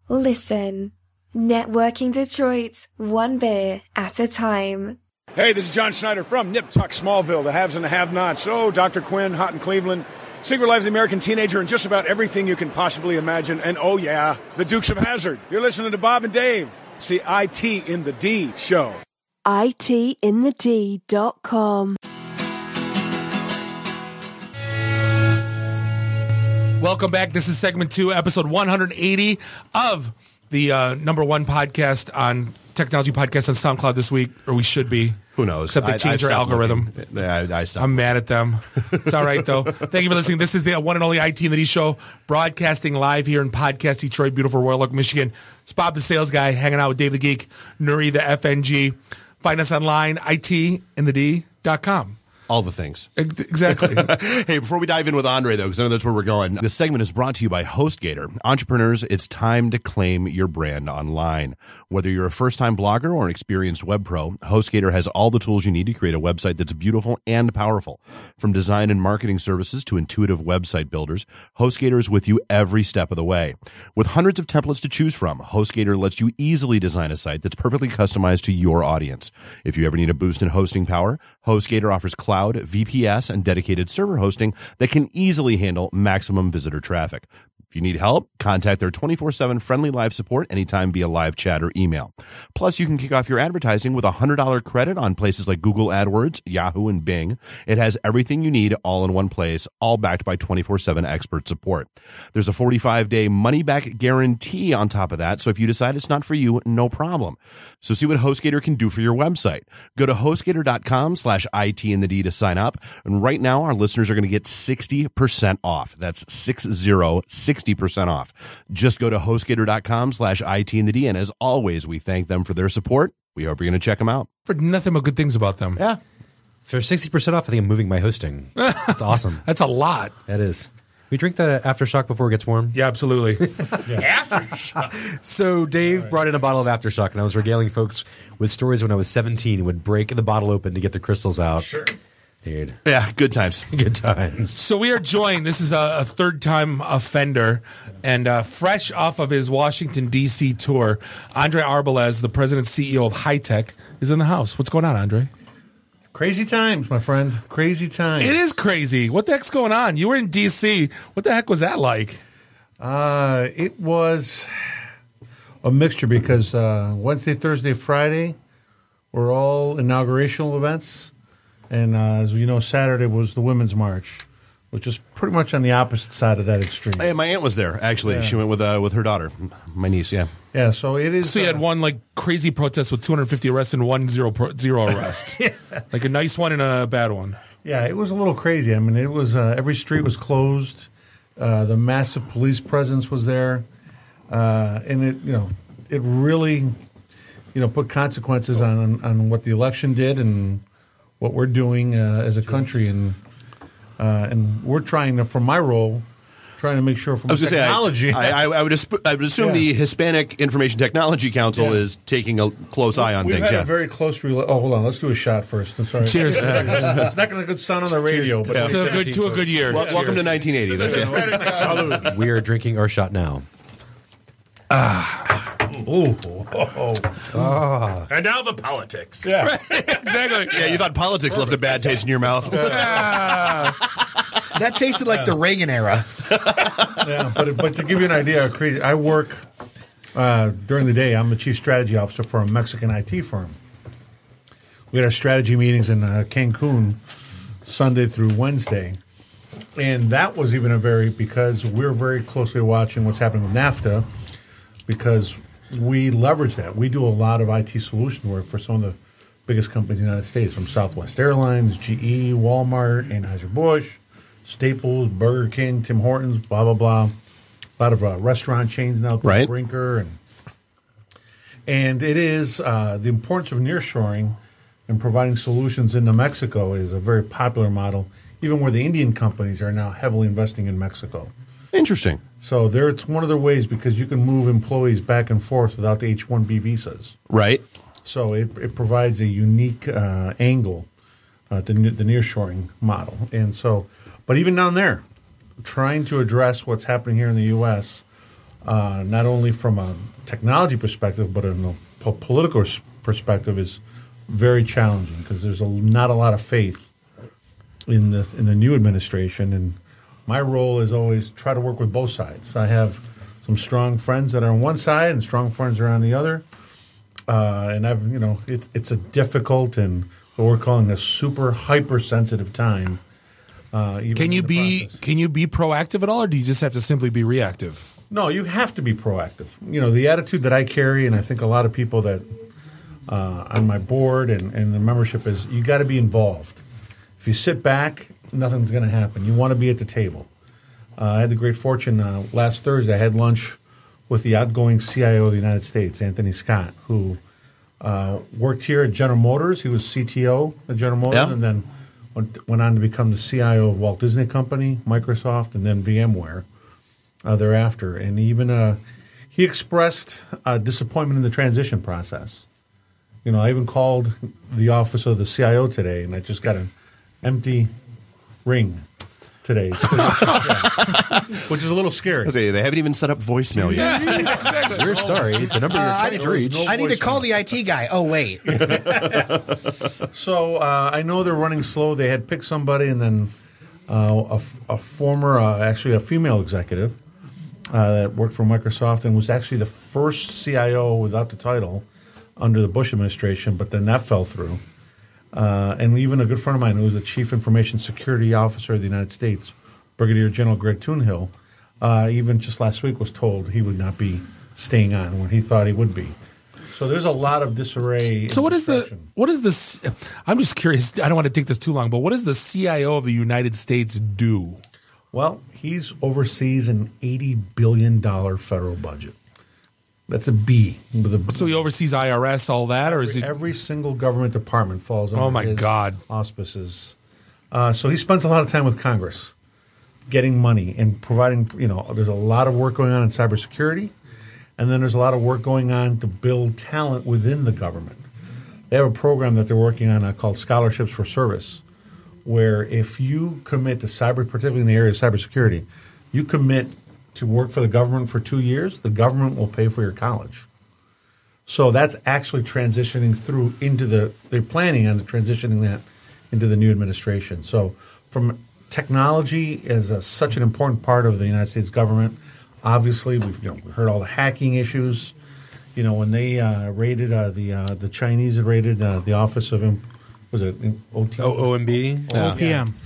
listen. Networking Detroit, one beer at a time. Hey, this is John Schneider from Nip Tuck Smallville, the haves and the have-nots. Oh, Dr. Quinn, Hot in Cleveland, Secret Life of the American Teenager, and just about everything you can possibly imagine. And oh yeah, the Dukes of Hazzard. You're listening to Bob and Dave. It's the IT in the D show. ITintheD.com. Welcome back. This is segment 2, episode 180 of the #1 podcast on technology podcast on SoundCloud this week, or we should be. Who knows? Except they changed our algorithm. I stopped. I'm mad at them. It's all right, though. Thank you for listening. This is the one and only IT and the D show, broadcasting live here in Podcast Detroit, beautiful Royal Oak, Michigan. It's Bob the Sales Guy, hanging out with Dave the Geek, Nuri the FNG. Find us online, ITintheD.com. All the things. Exactly. Hey, before we dive in with Andre, though, because I know that's where we're going, this segment is brought to you by HostGator. Entrepreneurs, it's time to claim your brand online. Whether you're a first-time blogger or an experienced web pro, HostGator has all the tools you need to create a website that's beautiful and powerful. From design and marketing services to intuitive website builders, HostGator is with you every step of the way. With hundreds of templates to choose from, HostGator lets you easily design a site that's perfectly customized to your audience. If you ever need a boost in hosting power, HostGator offers cloud, VPS, and dedicated server hosting that can easily handle maximum visitor traffic. If you need help, contact their 24/7 friendly live support anytime via live chat or email. Plus, you can kick off your advertising with a $100 credit on places like Google AdWords, Yahoo, and Bing. It has everything you need all in one place, all backed by 24/7 expert support. There's a 45-day money-back guarantee on top of that, so if you decide it's not for you, no problem. So see what HostGator can do for your website. Go to HostGator.com/ITintheD to sign up, and right now our listeners are going to get 60% off. That's 60% off. Just go to HostGator.com/ITintheD, and as always, we thank them for their support. We hope you're going to check them out. For nothing but good things about them. Yeah. For 60% off, I think I'm moving my hosting. That's awesome. That's a lot. That is. We drink the Aftershock before it gets warm? Yeah, absolutely. Aftershock. So Dave brought in a bottle of Aftershock, and I was regaling folks with stories when I was 17 and would break the bottle open to get the crystals out. Sure. Dude. Yeah, good times. Good times. So we are joined. This is a third-time offender, and fresh off of his Washington, D.C. tour, Andre Arbelaez, the president and CEO of HITEC, is in the house. What's going on, Andre? Crazy times, my friend. Crazy times. It is crazy. What the heck's going on? You were in D.C. What the heck was that like? It was a mixture because Wednesday, Thursday, Friday were all inaugurational events. And as you know, Saturday was the Women's March, which is pretty much on the opposite side of that extreme. Hey, my aunt was there, actually. Yeah. She went with her daughter, my niece, yeah. Yeah, so it is. So you had one like crazy protest with 250 arrests and zero arrests. Yeah. Like a nice one and a bad one. Yeah, it was a little crazy. I mean, it was every street was closed. The massive police presence was there. And it really, put consequences on what the election did and what we're doing as a country, and we're trying to, from my role, trying to make sure from technology. I would assume the Hispanic Information Technology Council is taking a close eye on We've things. had a very close. Hold on, let's do a shot first. I'm sorry. Cheers. It's not going to sound on the radio, but to a good year. Welcome to 1980. That's it. We are drinking our shot now. And now the politics. Yeah, exactly. Yeah, you thought politics left a bad taste in your mouth. That tasted like the Reagan era. Yeah, but to give you an idea, I work during the day. I'm the chief strategy officer for a Mexican IT firm. We had our strategy meetings in Cancun Sunday through Wednesday, and that was even because we're very closely watching what's happening with NAFTA, because we leverage that. We do a lot of IT solution work for some of the biggest companies in the United States, from Southwest Airlines, GE, Walmart, Anheuser-Busch, Staples, Burger King, Tim Hortons, blah, blah, blah. A lot of restaurant chains now, right. Brinker. And it is the importance of nearshoring and providing solutions into Mexico is a very popular model, even where the Indian companies are now heavily investing in Mexico. Interesting. So it's one of their ways, because you can move employees back and forth without the H-1B visas. Right. So it provides a unique angle to the nearshoring model. And so, but even down there, trying to address what's happening here in the U.S., not only from a technology perspective, but in a political perspective, is very challenging, because there's not a lot of faith in the new administration. And my role is always try to work with both sides. I have some strong friends that are on one side and strong friends are on the other. And it's a difficult and what we're calling a super hypersensitive time. Can you be proactive at all, or do you just have to simply be reactive? No, you have to be proactive. The attitude that I carry, and I think a lot of people that on my board and the membership, is you got to be involved. If you sit back, nothing's going to happen. You want to be at the table. I had the great fortune last Thursday. I had lunch with the outgoing CIO of the United States, Anthony Scott, who worked here at General Motors. He was CTO at General Motors, and then went on to become the CIO of Walt Disney Company, Microsoft, and then VMware thereafter. And even he expressed disappointment in the transition process. I even called the office of the CIO today, and I just got an empty ring today, which is a little scary. They haven't even set up voicemail yet. Exactly. We're sorry. The number you're trying to reach. I need to call the IT guy. Oh, wait. So I know they're running slow. They had picked somebody, and then a former, actually a female executive that worked for Microsoft and was actually the first CIO without the title under the Bush administration, but then that fell through. And even a good friend of mine who was the Chief Information Security Officer of the United States, Brigadier General Greg Thunhill, even just last week was told he would not be staying on when he thought he would be. So there's a lot of disarray. So what is this? I'm just curious. I don't want to take this too long, but what does the CIO of the United States do? Well, he's oversees an $80 billion federal budget. That's a B. So he oversees IRS, all that, or is he? Every single government department falls under his auspices. So he spends a lot of time with Congress, getting money and providing. There's a lot of work going on in cybersecurity, and then there's a lot of work going on to build talent within the government. They have a program that they're working on called Scholarships for Service, where if you commit to particularly in the area of cybersecurity, you commit to work for the government for 2 years, the government will pay for your college. So that's actually transitioning through they're planning on transitioning that into the new administration. So from technology is such an important part of the United States government. Obviously, we've heard all the hacking issues. When they raided the Chinese had raided the office of was it OMB?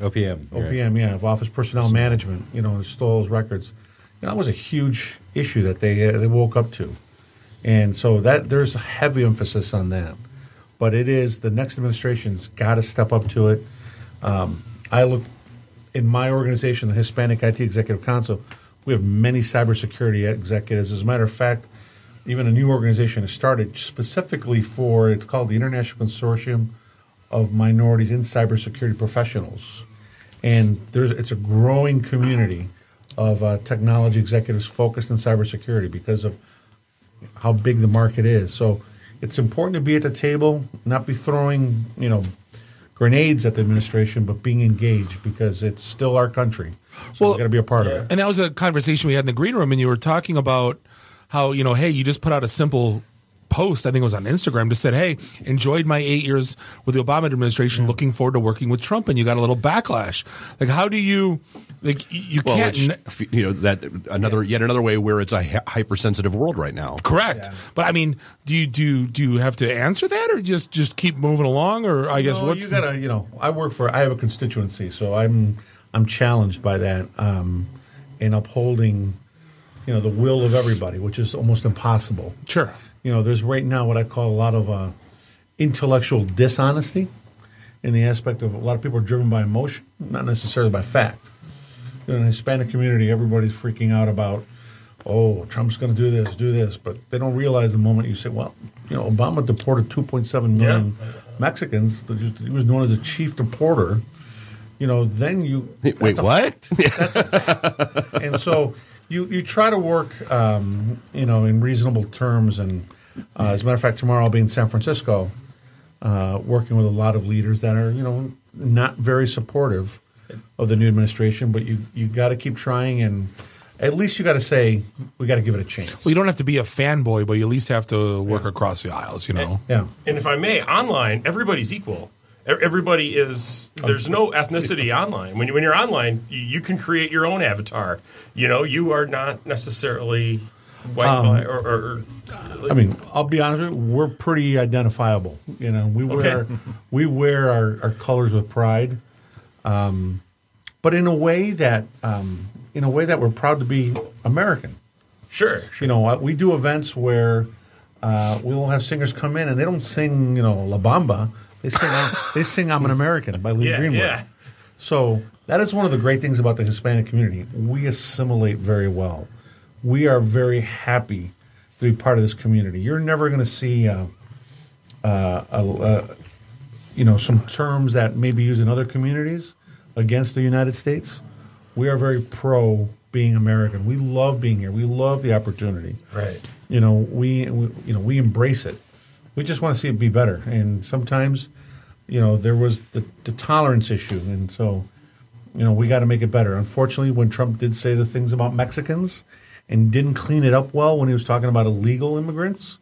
OPM, of Office Personnel Management. Stole those records. That was a huge issue that they woke up to, and so there's a heavy emphasis on that. But it is the next administration's got to step up to it. I look in my organization, the Hispanic IT Executive Council. We have many cybersecurity executives. As a matter of fact, even a new organization has started specifically for. It's called the International Consortium of Minorities in Cybersecurity Professionals, and it's a growing community of technology executives focused on cybersecurity because of how big the market is. So it's important to be at the table, not be throwing, grenades at the administration, but being engaged because it's still our country. So we've got to be a part of it. And that was a conversation we had in the green room, and you were talking about how, hey, you just put out a simple post, I think it was on Instagram, just said, hey, enjoyed my 8 years with the Obama administration, looking forward to working with Trump, and you got a little backlash. Like, how do you, you can't. Yet another way where it's a hypersensitive world right now. Correct. Yeah. But I mean, do you have to answer that, or just keep moving along, or I guess what's you gotta, I have a constituency, so I'm challenged by that in upholding, the will of everybody, which is almost impossible. Sure. There's right now what I call a lot of intellectual dishonesty in the aspect of a lot of people are driven by emotion, not necessarily by fact. In the Hispanic community, everybody's freaking out about, Trump's going to do this, but they don't realize the moment you say, well, Obama deported 2.7 million Mexicans. He was known as the chief deporter. Then you wait, what? That's a fact. And so you try to work, in reasonable terms. And as a matter of fact, tomorrow I'll be in San Francisco, working with a lot of leaders that are, not very supportive of the new administration. But you got to keep trying, and at least you got to say we got to give it a chance. Well, you don't have to be a fanboy, but you at least have to work across the aisles. And if I may, online, everybody's equal. Everybody is. There's no ethnicity online. When you're online, you can create your own avatar. You are not necessarily white or I mean, I'll be honest with you, we're pretty identifiable. We wear our colors with pride, but in a way that we're proud to be American. Sure. We do events where we'll have singers come in and they don't sing La Bamba. They sing "I'm an American" by Lee Greenwood. Yeah. So that is one of the great things about the Hispanic community. We assimilate very well. We are very happy to be part of this community. You're never going to see, some terms that may be used in other communities against the United States, we are very pro being American. We love being here. We love the opportunity. Right. We embrace it. We just want to see it be better. And sometimes, there was the tolerance issue, and so, we got to make it better. Unfortunately, when Trump did say the things about Mexicans and didn't clean it up well when he was talking about illegal immigrants,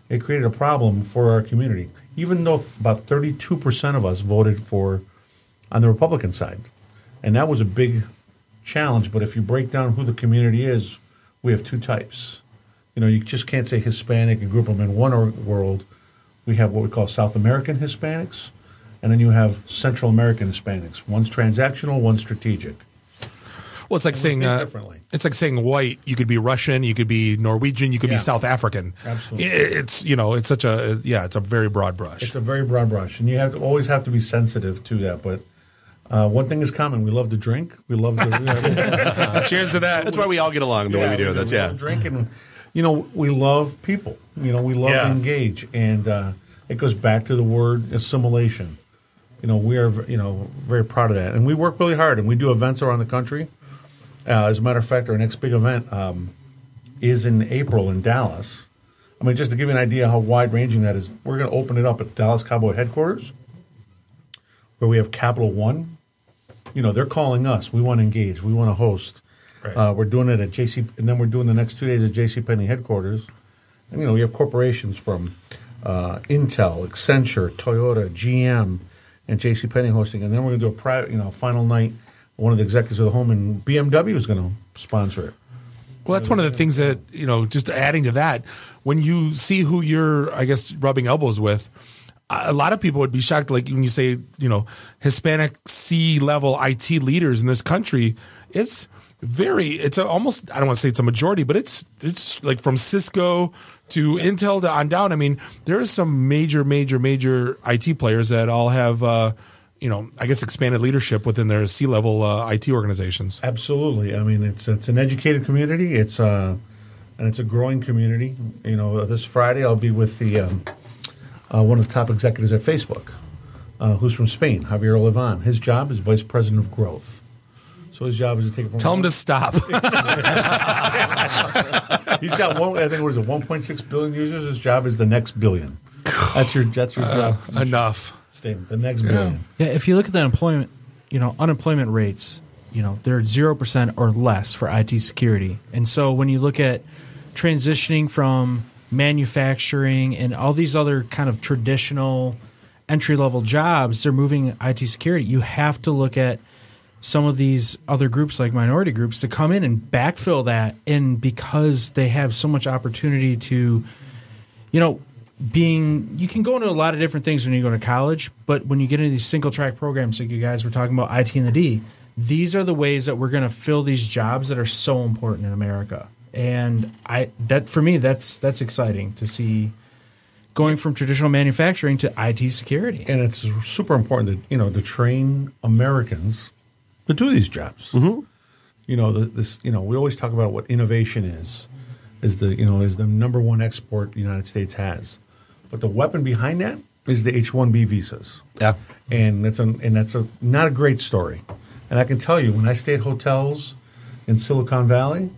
it created a problem for our community. Even though about 32% of us voted on the Republican side, and that was a big challenge. But if you break down who the community is, we have two types. You just can't say Hispanic and group them in one world. We have what we call South American Hispanics, and then you have Central American Hispanics. One's transactional, one's strategic. Well, it's like saying it's like saying white. You could be Russian, you could be Norwegian, you could be South African. Absolutely, it's it's such a it's a very broad brush. It's a very broad brush, and you always have to be sensitive to that. But one thing is common: we love to drink. We love to cheers to that. That's why we all get along the way we do. We love drink, and we love people. We love to engage, and it goes back to the word assimilation. We are very proud of that, and we work really hard, and we do events around the country. As a matter of fact, our next big event is in April in Dallas. I mean, just to give you an idea how wide-ranging that is, we're going to open it up at Dallas Cowboy headquarters, where we have Capital One. They're calling us. We want to engage. We want to host. Right. We're doing it at JC, and then we're doing the next 2 days at JCPenney headquarters. And we have corporations from Intel, Accenture, Toyota, GM, and JCPenney hosting. And then we're going to do a private, final night. One of the executives of the home, and BMW is going to sponsor it. Well, that's one of the things that, just adding to that, when you see who you're, I guess, rubbing elbows with, a lot of people would be shocked, like when you say, Hispanic C-level IT leaders in this country, it's almost, I don't want to say it's a majority, but it's like from Cisco to Intel to on down. I mean, there are some major IT players that all have, I guess expanded leadership within their C-level IT organizations. Absolutely. I mean, it's an educated community. It's a growing community. This Friday I'll be with the one of the top executives at Facebook, who's from Spain, Javier Levan. His job is vice president of growth. So his job is to take it from. Tell him to stop. He's got 1.6 billion users. His job is the next billion. That's your job. Enough. The next billion. Yeah, if you look at the unemployment rates, they're 0% or less for IT security. And so when you look at transitioning from manufacturing and all these other kind of traditional entry-level jobs, they're moving IT security. You have to look at some of these other groups like minority groups to come in and backfill that. And because they have so much opportunity to, you can go into a lot of different things when you go to college, but when you get into these single track programs like you guys were talking about, ITintheD, these are the ways that we're going to fill these jobs that are so important in America. And for me, that's exciting to see going from traditional manufacturing to IT security. And it's super important that, to train Americans to do these jobs. Mm-hmm. We always talk about what innovation is the number one export the United States has. But the weapon behind that is the H-1B visas. Yeah. And that's not a great story. And I can tell you, when I stay at hotels in Silicon Valley,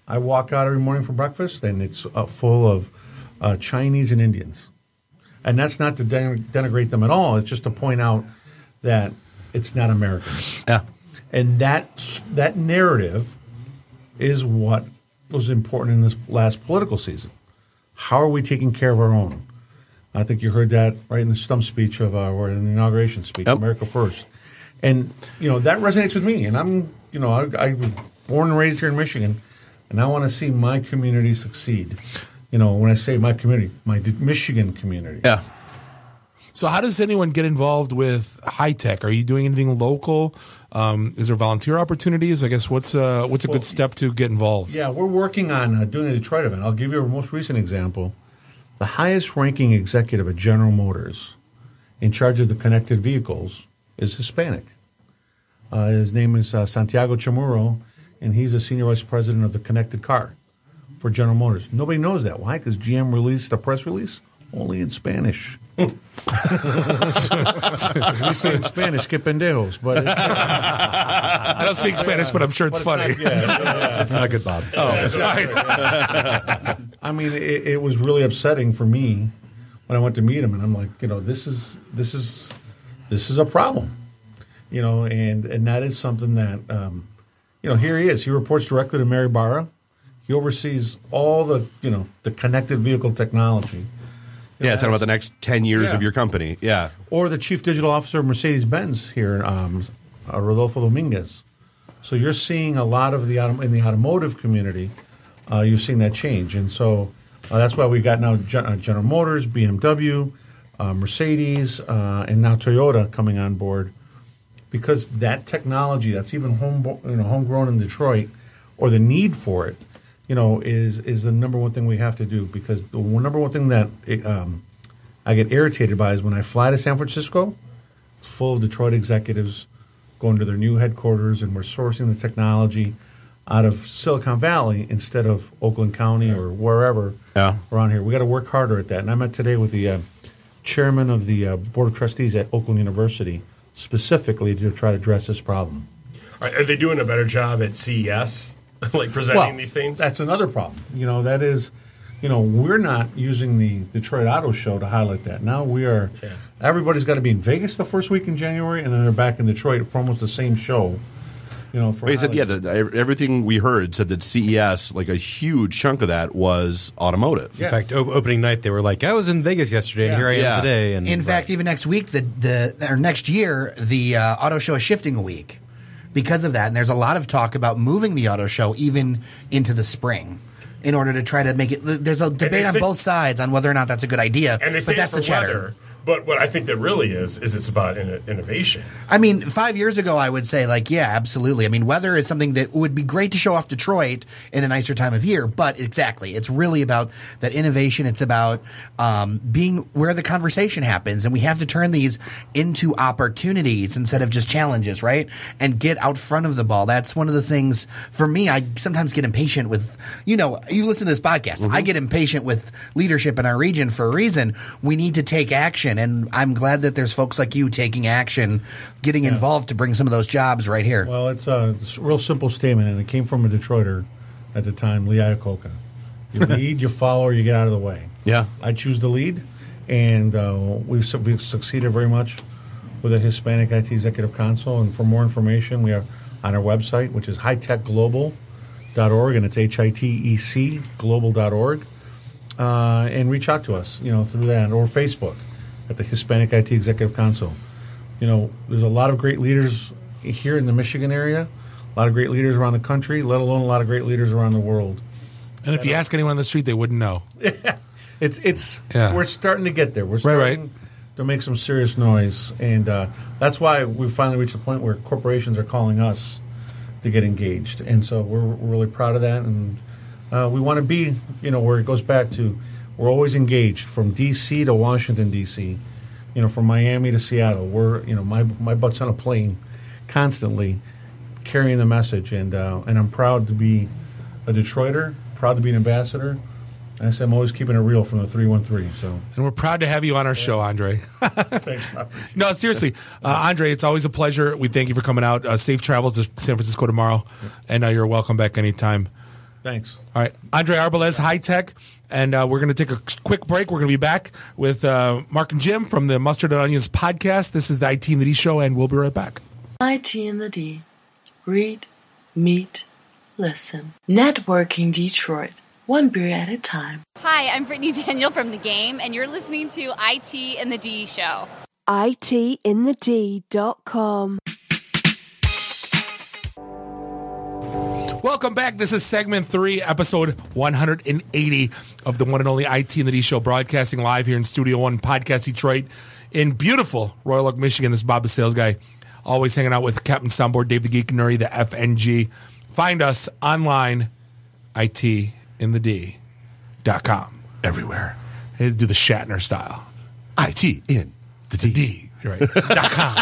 I walk out every morning for breakfast, and it's full of Chinese and Indians. And that's not to denigrate them at all. It's just to point out that it's not American. Yeah. And that narrative is what was important in this last political season. How are we taking care of our own? I think you heard that right in the stump speech or in the inauguration speech, America First. And, that resonates with me. And I was born and raised here in Michigan, and I want to see my community succeed. When I say my community, my Michigan community. Yeah. So how does anyone get involved with HITEC? Are you doing anything local? Is there volunteer opportunities? I guess what's a good step to get involved? Yeah, we're working on doing a Detroit event. I'll give you a most recent example. The highest ranking executive at General Motors in charge of the connected vehicles is Hispanic. His name is Santiago Chamorro, and he's a senior vice president of the connected car for General Motors. Nobody knows that. Why? Because GM released a press release only in Spanish. We say in Spanish, que pendejos, but it's, I don't speak Spanish, but I'm sure it's funny. It's not good, Bob. I mean, it was really upsetting for me when I went to meet him, and I'm like, this is a problem, and that is something that, here he is. He reports directly to Mary Barra. He oversees all the connected vehicle technology. Talking about the next 10 years of your company. Yeah. Or the chief digital officer of Mercedes-Benz here, Rodolfo Dominguez. So you're seeing a lot of in the automotive community, you're seeing that change. And so that's why we got now General Motors, BMW, Mercedes, and now Toyota coming on board. Because that technology that's even homegrown in Detroit, or the need for it, is the number one thing we have to do. Because the number one thing that I get irritated by is when I fly to San Francisco, it's full of Detroit executives going to their new headquarters, and we're sourcing the technology out of Silicon Valley instead of Oakland County or wherever around here. We got to work harder at that. And I met today with the chairman of the Board of Trustees at Oakland University specifically to try to address this problem. Are they doing a better job at CES, like presenting these things? That's another problem. That is, we're not using the Detroit Auto Show to highlight that. Now we are. Yeah. Everybody's got to be in Vegas the first week in January, and then they're back in Detroit for almost the same show. He said, everything we heard said that CES, like a huge chunk of that was automotive. In fact, opening night, they were like, I was in Vegas yesterday, and here I am today. And in fact, even next week, or next year, the auto show is shifting a week because of that. And there's a lot of talk about moving the auto show even into the spring in order to try to make it. There's a debate on both sides on whether or not that's a good idea. And they say but that's the chatter. Weather. But what I think that really is it's about innovation. I mean, 5 years ago, I would say, absolutely. I mean, weather is something that would be great to show off Detroit in a nicer time of year. But exactly, it's really about that innovation. It's about being where the conversation happens. And we have to turn these into opportunities instead of just challenges, right? And get out front of the ball. That's one of the things, for me, I sometimes get impatient with, you listen to this podcast. Mm-hmm. I get impatient with leadership in our region for a reason. We need to take action. And I'm glad that there's folks like you taking action, getting involved to bring some of those jobs right here. Well, it's a real simple statement, and it came from a Detroiter at the time, Lee Iacocca. You lead, you follow, or you get out of the way. Yeah. I choose to lead, and we've succeeded very much with the Hispanic IT Executive Council. And for more information, we are on our website, which is hitecglobal.org, and it's HITEC global.org. And reach out to us, through that, or Facebook at the Hispanic IT Executive Council. There's a lot of great leaders here in the Michigan area, a lot of great leaders around the country, let alone a lot of great leaders around the world. And if you ask anyone on the street, they wouldn't know. We're starting to get there. We're starting to make some serious noise, and that's why we finally reached the point where corporations are calling us to get engaged. And so we're really proud of that, and we want to be, where it goes back to, we're always engaged from D.C. to Washington, D.C., from Miami to Seattle. We're, my butt's on a plane constantly carrying the message. And I'm proud to be a Detroiter, proud to be an ambassador. And I say I'm always keeping it real from the 313. So. And we're proud to have you on our show, Andre. Thanks, No, seriously. Andre, it's always a pleasure. We thank you for coming out. Safe travels to San Francisco tomorrow. And you're welcome back anytime. Thanks. All right. Andre Arbelaez, HITEC. And we're going to take a quick break. We're going to be back with Mark and Jim from the Mustard and Onions podcast. This is the ITintheD show, and we'll be right back. ITintheD. Read, meet, listen. Networking Detroit. One beer at a time. Hi, I'm Brittany Daniel from The Game, and you're listening to ITintheD show. ITintheD.com. Welcome back. This is segment 3, episode 180 of the one and only ITintheD show, broadcasting live here in Studio One Podcast Detroit in beautiful Royal Oak, Michigan. This is Bob the Sales Guy, always hanging out with Captain Soundboard, Dave the Geek Nuri, the FNG. Find us online, ITintheD.com, everywhere. Do the Shatner style. ITintheD. Right. .com.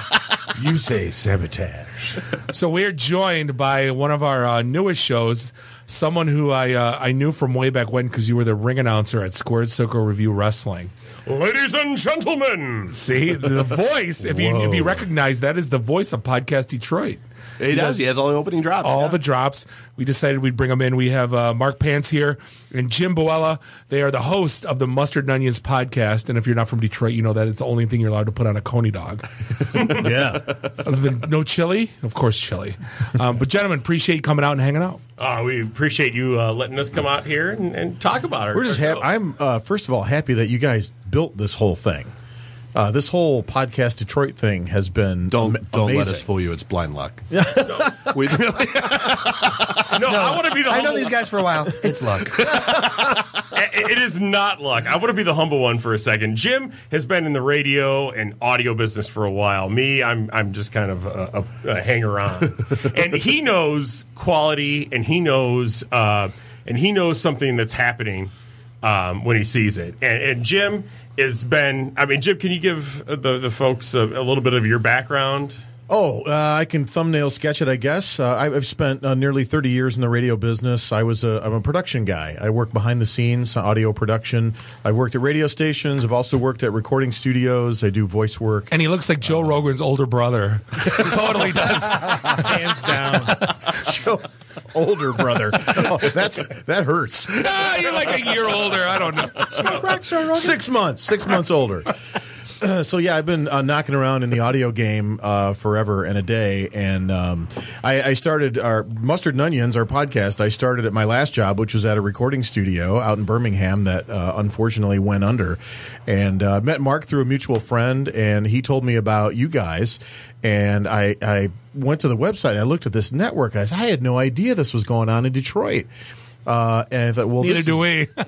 You say sabotage. So we're joined by one of our newest shows, someone who I knew from way back when because you were the ring announcer at Squared Circle Review Wrestling. Ladies and gentlemen. See, the voice, if you recognize that, is the voice of Podcast Detroit. He does. He has all the opening drops. All the drops. We decided we'd bring them in. We have Mark Pants here and Jim Boella. They are the host of the Mustard and Onions podcast. And if you're not from Detroit, you know that it's the only thing you're allowed to put on a coney dog. Yeah. Other than no chili? Of course, chili. But gentlemen, appreciate you coming out and hanging out. We appreciate you letting us come out here and talk about it. We're just happy. I'm first of all happy that you guys built this whole thing. This whole Podcast Detroit thing has been don't amazing. let us fool you. It's blind luck. No, I want to be the humble. I know these guys for a while. It's luck. It is not luck. I want to be the humble one for a second. Jim has been in the radio and audio business for a while. Me, I'm just kind of a hanger-on. And he knows quality, and he knows something that's happening when he sees it. And Jim has been. I mean, Jim, can you give the folks a little bit of your background? I can thumbnail sketch it, I guess. I've spent nearly 30 years in the radio business. I'm a production guy. I work behind the scenes, audio production. I've worked at radio stations. I've also worked at recording studios. I do voice work. And he looks like Joe Rogan's older brother. Totally does. Hands down. Joe, older brother. Oh, that hurts. You're like a year older. I don't know. 6 months. 6 months older. So yeah, I've been knocking around in the audio game forever and a day, and I started our Mustard and Onions, our podcast. I started at my last job, which was at a recording studio out in Birmingham that unfortunately went under, and met Mark through a mutual friend, and he told me about you guys, and I went to the website and I looked at this network. I had no idea this was going on in Detroit. And I thought, well, neither do we. Because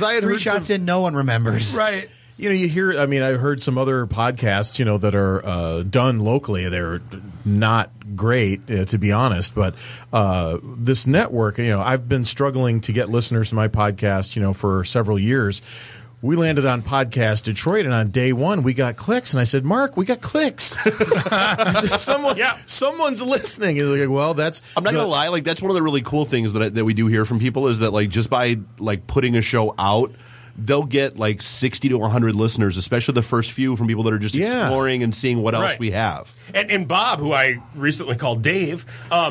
I had 3 shots in, no one remembers. Right. You hear, I mean, I've heard some other podcasts, that are done locally. They're not great, to be honest. But this network, I've been struggling to get listeners to my podcast, for several years. We landed on Podcast Detroit, and on day one, we got clicks. And I said, Mark, we got clicks. I said, someone's listening. And they're like, well, that's... I'm not going to lie. Like, that's one of the really cool things that we do hear from people is that, like, just by, like, putting a show out, they'll get, like, 60 to 100 listeners, especially the first few from people that are just exploring and seeing what else we have. And Bob, who I recently called Dave. Tell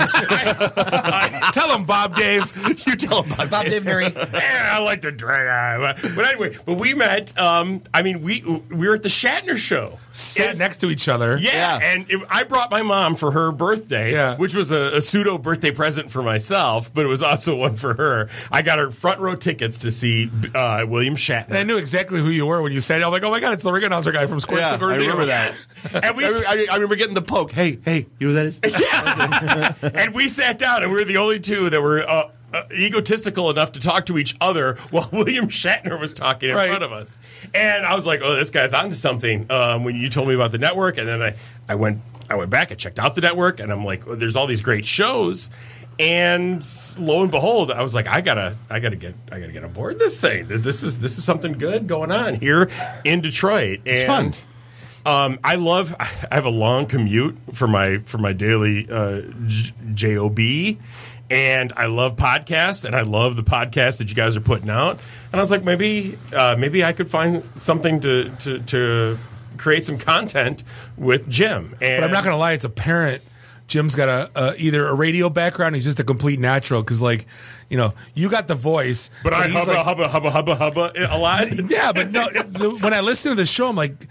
him, Bob Dave. You tell him, Bob Dave Neri. Yeah, I like to drag. But anyway, we met. We were at the Shatner show. Sat next to each other. Yeah. And I brought my mom for her birthday, which was a pseudo birthday present for myself, but it was also one for her. I got her front row tickets to see William Shatner. And I knew exactly who you were when you said it. I'm like, oh my God, it's the Ringenhauser guy from Square Circle. I remember that. And I remember getting the poke. Hey, you know who that is? Yeah. And we sat down, and we were the only two that were egotistical enough to talk to each other while William Shatner was talking in front of us. And I was like, oh, this guy's onto something when you told me about the network. And then I went back and checked out the network, and I'm like, oh, there's all these great shows. And lo and behold, I was like, I gotta get aboard this thing. This is something good going on here in Detroit. And it's fun. I have a long commute for my daily job, and I love podcasts, and I love the podcast that you guys are putting out. And I was like, maybe I could find something to create some content with Jim. And but I'm not going to lie, it's apparent Jim's got either a radio background. He's just a complete natural because, you got the voice, but I hubba a lot. Yeah, but no. When I listen to the show, I'm like,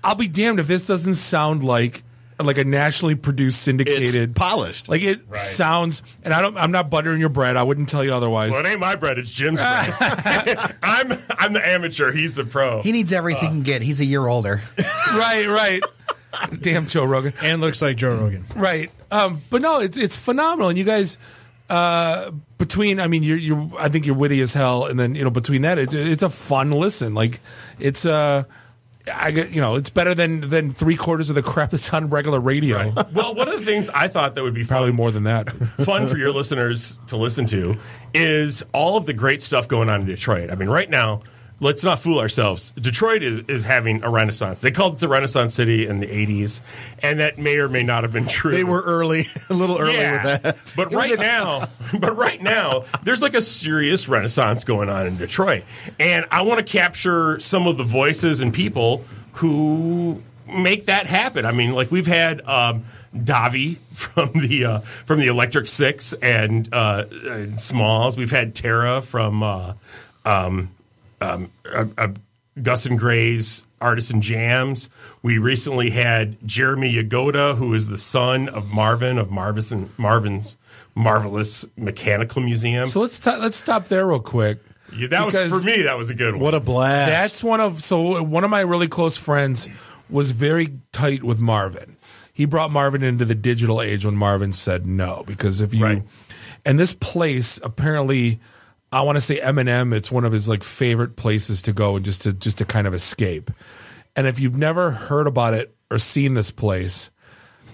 I'll be damned if this doesn't sound like a nationally produced, syndicated, it's polished. Like it sounds. And I'm not buttering your bread. I wouldn't tell you otherwise. Well, it ain't my bread. It's Jim's bread. I'm the amateur. He's the pro. He needs everything he can get. He's a year older. Right. Damn Joe Rogan. And looks like Joe Rogan. Right. But no, it's phenomenal. And you guys, between, I think you're witty as hell. And then, between that, it's a fun listen. Like it's, it's better than 3/4 of the crap that's on regular radio. Right. Well, one of the things I thought that would be probably more than that fun for your listeners to listen to is all of the great stuff going on in Detroit. I mean, right now, let's not fool ourselves. Detroit is having a renaissance. They called it the Renaissance City in the 80s, and that may or may not have been true. They were early, a little early with that. But right now, there's like a serious renaissance going on in Detroit. And I want to capture some of the voices and people who make that happen. I mean, like we've had Davi from the Electric Six and Smalls. We've had Tara from Gus and Gray's Artisan Jams. We recently had Jeremy Yagoda, who is the son of Marvin of Marvin's Marvelous Mechanical Museum. So let's stop there real quick. Yeah, that was for me. That was a good one. What a blast! That's one of my really close friends was very tight with Marvin. He brought Marvin into the digital age when Marvin said no, because if you and this place apparently. I want to say Eminem. It's one of his like favorite places to go and just to kind of escape. And if you've never heard about it or seen this place,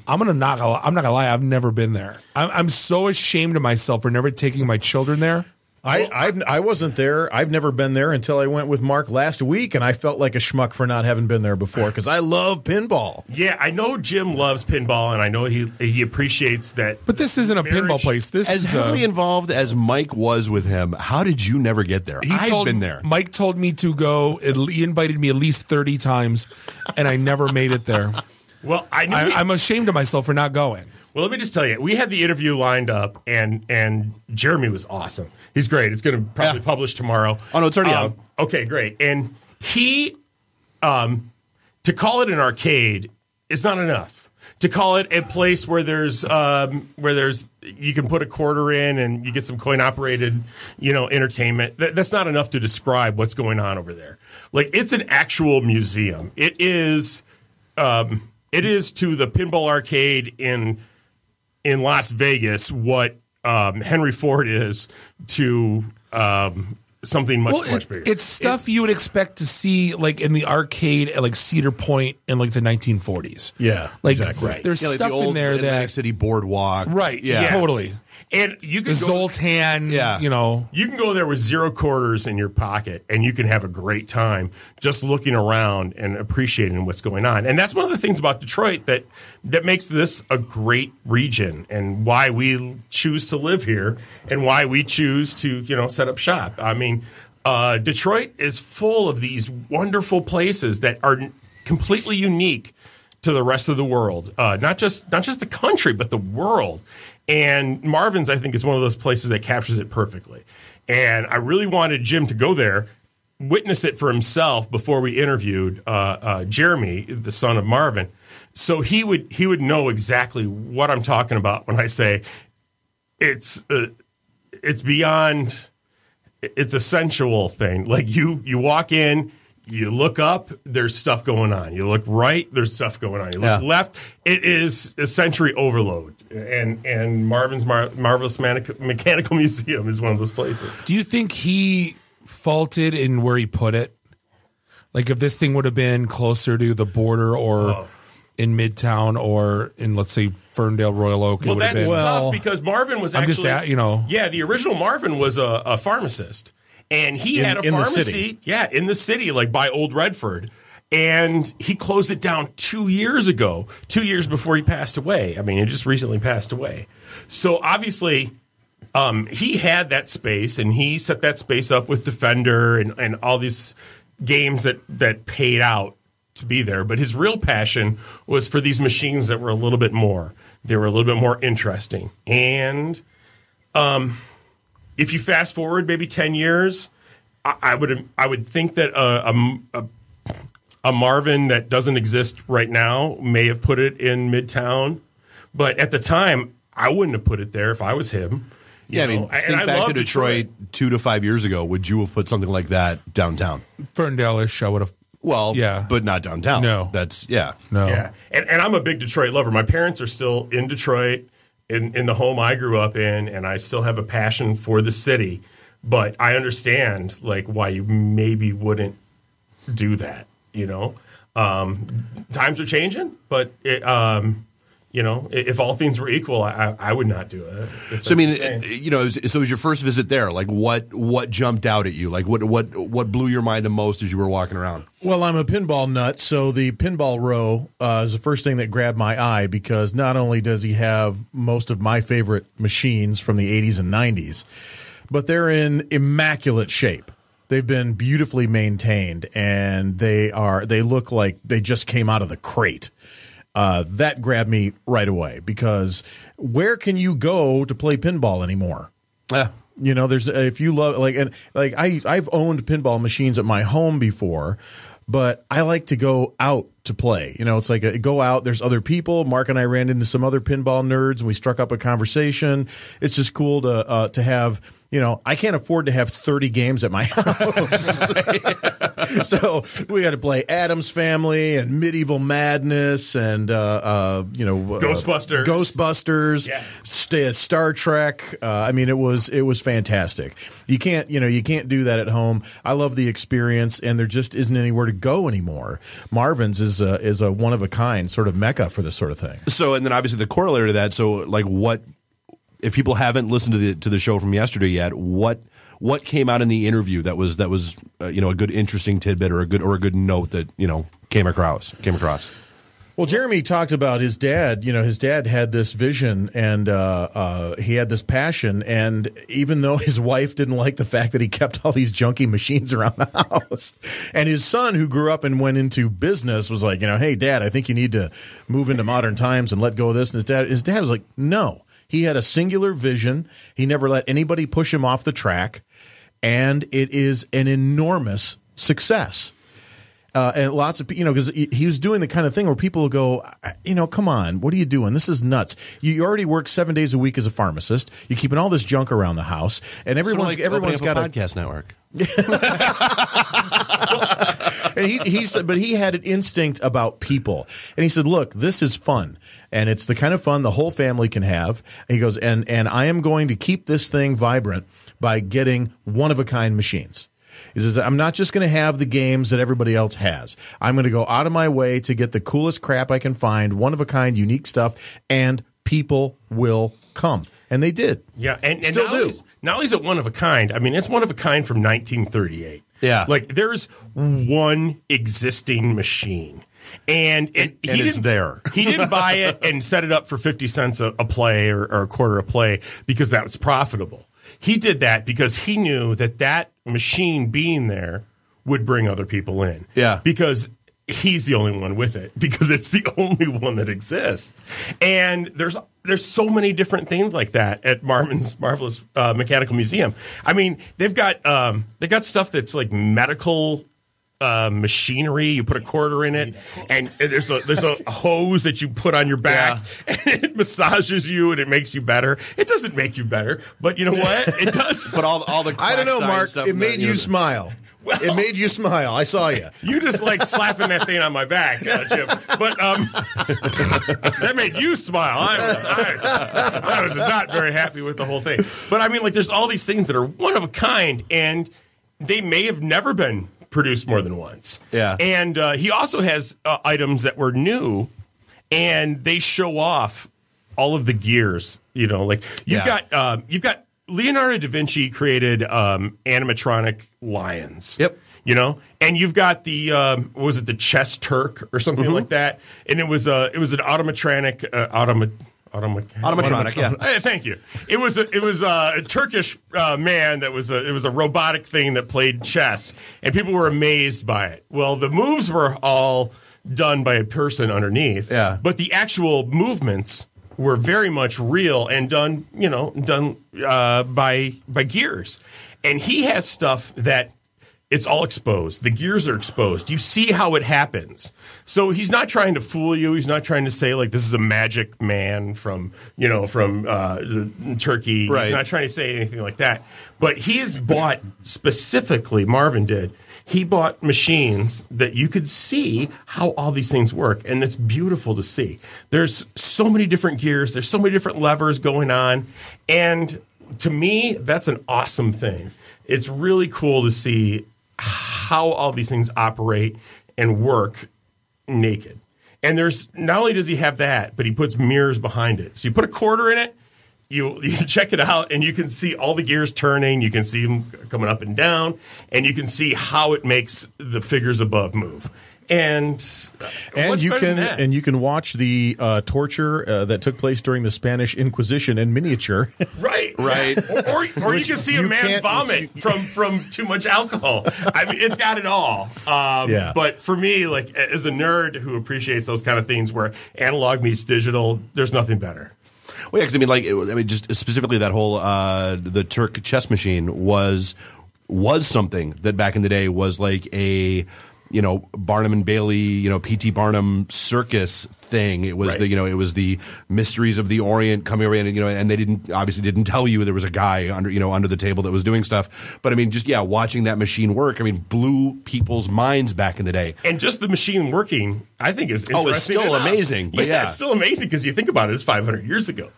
I'm not gonna lie. I've never been there. I'm so ashamed of myself for never taking my children there. I wasn't there. I've never been there until I went with Mark last week, and I felt like a schmuck for not having been there before because I love pinball. Yeah, I know Jim loves pinball, and I know he appreciates that. But this isn't a pinball place. This as is heavily involved as Mike was with him. How did you never get there? I've been there. Mike told me to go. He invited me at least 30 times, and I never made it there. Well, I'm ashamed of myself for not going. Well, let me just tell you, we had the interview lined up, and Jeremy was awesome. He's great. It's going to probably publish tomorrow. Oh, no, it's already out. Okay, great. And he, to call it an arcade is not enough. To call it a place where there's you can put a quarter in and you get some coin operated, entertainment. That's not enough to describe what's going on over there. Like it's an actual museum. It is to the pinball arcade in Las Vegas what Henry Ford is to something much bigger. It's stuff you would expect to see like in the arcade at like Cedar Point in like the 1940s. Yeah, like, exactly. Right. There's like stuff the old in there that Atlantic City Boardwalk. Right. Yeah. Totally. And you can the Zoltan, you can go there with 0 quarters in your pocket and you can have a great time just looking around and appreciating what's going on. And that's one of the things about Detroit that makes this a great region and why we choose to live here and why we choose to, set up shop. I mean, Detroit is full of these wonderful places that are completely unique to the rest of the world. Not just the country, but the world. And Marvin's, I think, is one of those places that captures it perfectly. And I really wanted Jim to go there, witness it for himself before we interviewed Jeremy, the son of Marvin, so he would know exactly what I'm talking about when I say it's beyond. It's a sensual thing. Like you walk in. You look up, there's stuff going on. You look right, there's stuff going on. You look left, it is a sensory overload. And Marvin's Marvelous Mechanical Museum is one of those places. Do you think he faulted in where he put it? Like if this thing would have been closer to the border or in Midtown or in, let's say, Ferndale, Royal Oak, it would have been. Tough because Marvin was actually, the original Marvin was a pharmacist. And he had a pharmacy, in the city, like by Old Redford. And he closed it down 2 years ago, 2 years before he passed away. I mean, he just recently passed away. So obviously, he had that space, and he set that space up with Defender and all these games that paid out to be there. But his real passion was for these machines that were a little bit more. They were a little bit more interesting. And if you fast forward maybe 10 years, I would think that a Marvin that doesn't exist right now may have put it in Midtown, but at the time I wouldn't have put it there if I was him. Yeah, I mean, think back to Detroit 2 to 5 years ago. Would you have put something like that downtown? Ferndale-ish, I would have. Well, but not downtown. No, that's no. Yeah, and I'm a big Detroit lover. My parents are still in Detroit. In the home I grew up in, and I still have a passion for the city, but I understand like why you maybe wouldn't do that. Times are changing, but You know, if all things were equal, I would not do it. So I mean, you know, so it was your first visit there. Like, what jumped out at you? Like, what blew your mind the most as you were walking around? Well, I'm a pinball nut, so the pinball row is the first thing that grabbed my eye because not only does he have most of my favorite machines from the 80s and 90s, but they're in immaculate shape. They've been beautifully maintained, and they look like they just came out of the crate. That grabbed me right away because where can you go to play pinball anymore? Yeah. You know, there's if you love I've owned pinball machines at my home before, but I like to go out to play. You know, it's like go out. There's other people. Mark and I ran into some other pinball nerds, and we struck up a conversation. It's just cool to have. You know, I can't afford to have 30 games at my house. So we got to play Addams Family and Medieval Madness and, Ghostbusters, Star Trek. I mean, it was fantastic. You can't do that at home. I love the experience, and there just isn't anywhere to go anymore. Marvin's is a one of a kind sort of mecca for this sort of thing. So, and then obviously the corollary to that. So, like, what? If people haven't listened to the show from yesterday yet, what came out in the interview that was a good interesting tidbit or a good note that came across? Well, Jeremy talked about his dad. You know, his dad had this vision and he had this passion. And even though his wife didn't like the fact that he kept all these junky machines around the house, and his son, who grew up and went into business, was like, hey, Dad, I think you need to move into modern times and let go of this. And his dad was like, no. He had a singular vision. He never let anybody push him off the track. And it is an enormous success. And lots of people, because he was doing the kind of thing where people will go, come on, what are you doing? This is nuts. You already work 7 days a week as a pharmacist. You're keeping all this junk around the house, and everyone's got a podcast network. And he said, but he had an instinct about people, and he said, "Look, this is fun, and it's the kind of fun the whole family can have." And he goes, and I am going to keep this thing vibrant by getting one of a kind machines. He says, I'm not just going to have the games that everybody else has. I'm going to go out of my way to get the coolest crap I can find, one of a kind, unique stuff, and people will come. And they did. Yeah, and still do. Now he's at one of a kind. I mean, it's one of a kind from 1938. Yeah. Like, there's one existing machine. And it's there. He didn't buy it and set it up for 50 cents a play or a quarter a play because that was profitable. He did that because he knew that machine being there would bring other people in. Yeah. Because he's the only one with it, because it's the only one that exists. And there's so many different things like that at Marvin's Marvelous Mechanical Museum. I mean, they've got stuff that's like medical machinery. You put a quarter in it, and there's a hose that you put on your back, and it massages you, and it makes you better. It doesn't make you better, but you know what? It does. But all the I don't know, Mark. Stuff it made you smile. Well, it made you smile. I saw you. You just like slapping that thing on my back, Jim. But that made you smile. I was not very happy with the whole thing. But I mean, like, there's all these things that are one of a kind, and they may have never been produced more than once. Yeah. And he also has items that were new, and they show off all of the gears. Like you've got Leonardo da Vinci created animatronic lions. Yep. And you've got the was it the chess Turk or something like that? And it was an automatronic automatronic. Yeah. Thank you. It was a Turkish man that was a robotic thing that played chess, and people were amazed by it. Well, the moves were all done by a person underneath. Yeah. But the actual movements were very much real and done by gears. And he has stuff that it's all exposed. The gears are exposed. You see how it happens. So he's not trying to fool you. He's not trying to say, like, this is a magic man from Turkey. Right. He's not trying to say anything like that. But he has bought, specifically, Marvin did, he bought machines that you could see how all these things work, and it's beautiful to see. There's so many different gears. There's so many different levers going on, and to me, that's an awesome thing. It's really cool to see how all these things operate and work naked. And there's not only does he have that, but he puts mirrors behind it. So you put a quarter in it, you check it out, and you can see all the gears turning. You can see them coming up and down, and you can see how it makes the figures above move. And you can watch the torture that took place during the Spanish Inquisition in miniature. Right. Or you can see a man vomit from too much alcohol. I mean, it's got it all. But for me, like as a nerd who appreciates those kind of things where analog meets digital, there's nothing better. Well, yeah, because just specifically that whole the Turk chess machine was something that back in the day was like a Barnum and Bailey, P.T. Barnum circus thing. It was it was the mysteries of the Orient coming around, and they didn't tell you there was a guy under the table that was doing stuff. But I mean, watching that machine work, blew people's minds back in the day. And just the machine working, I think is interesting. It's still amazing. But it's still amazing because you think about it, it's 500 years ago.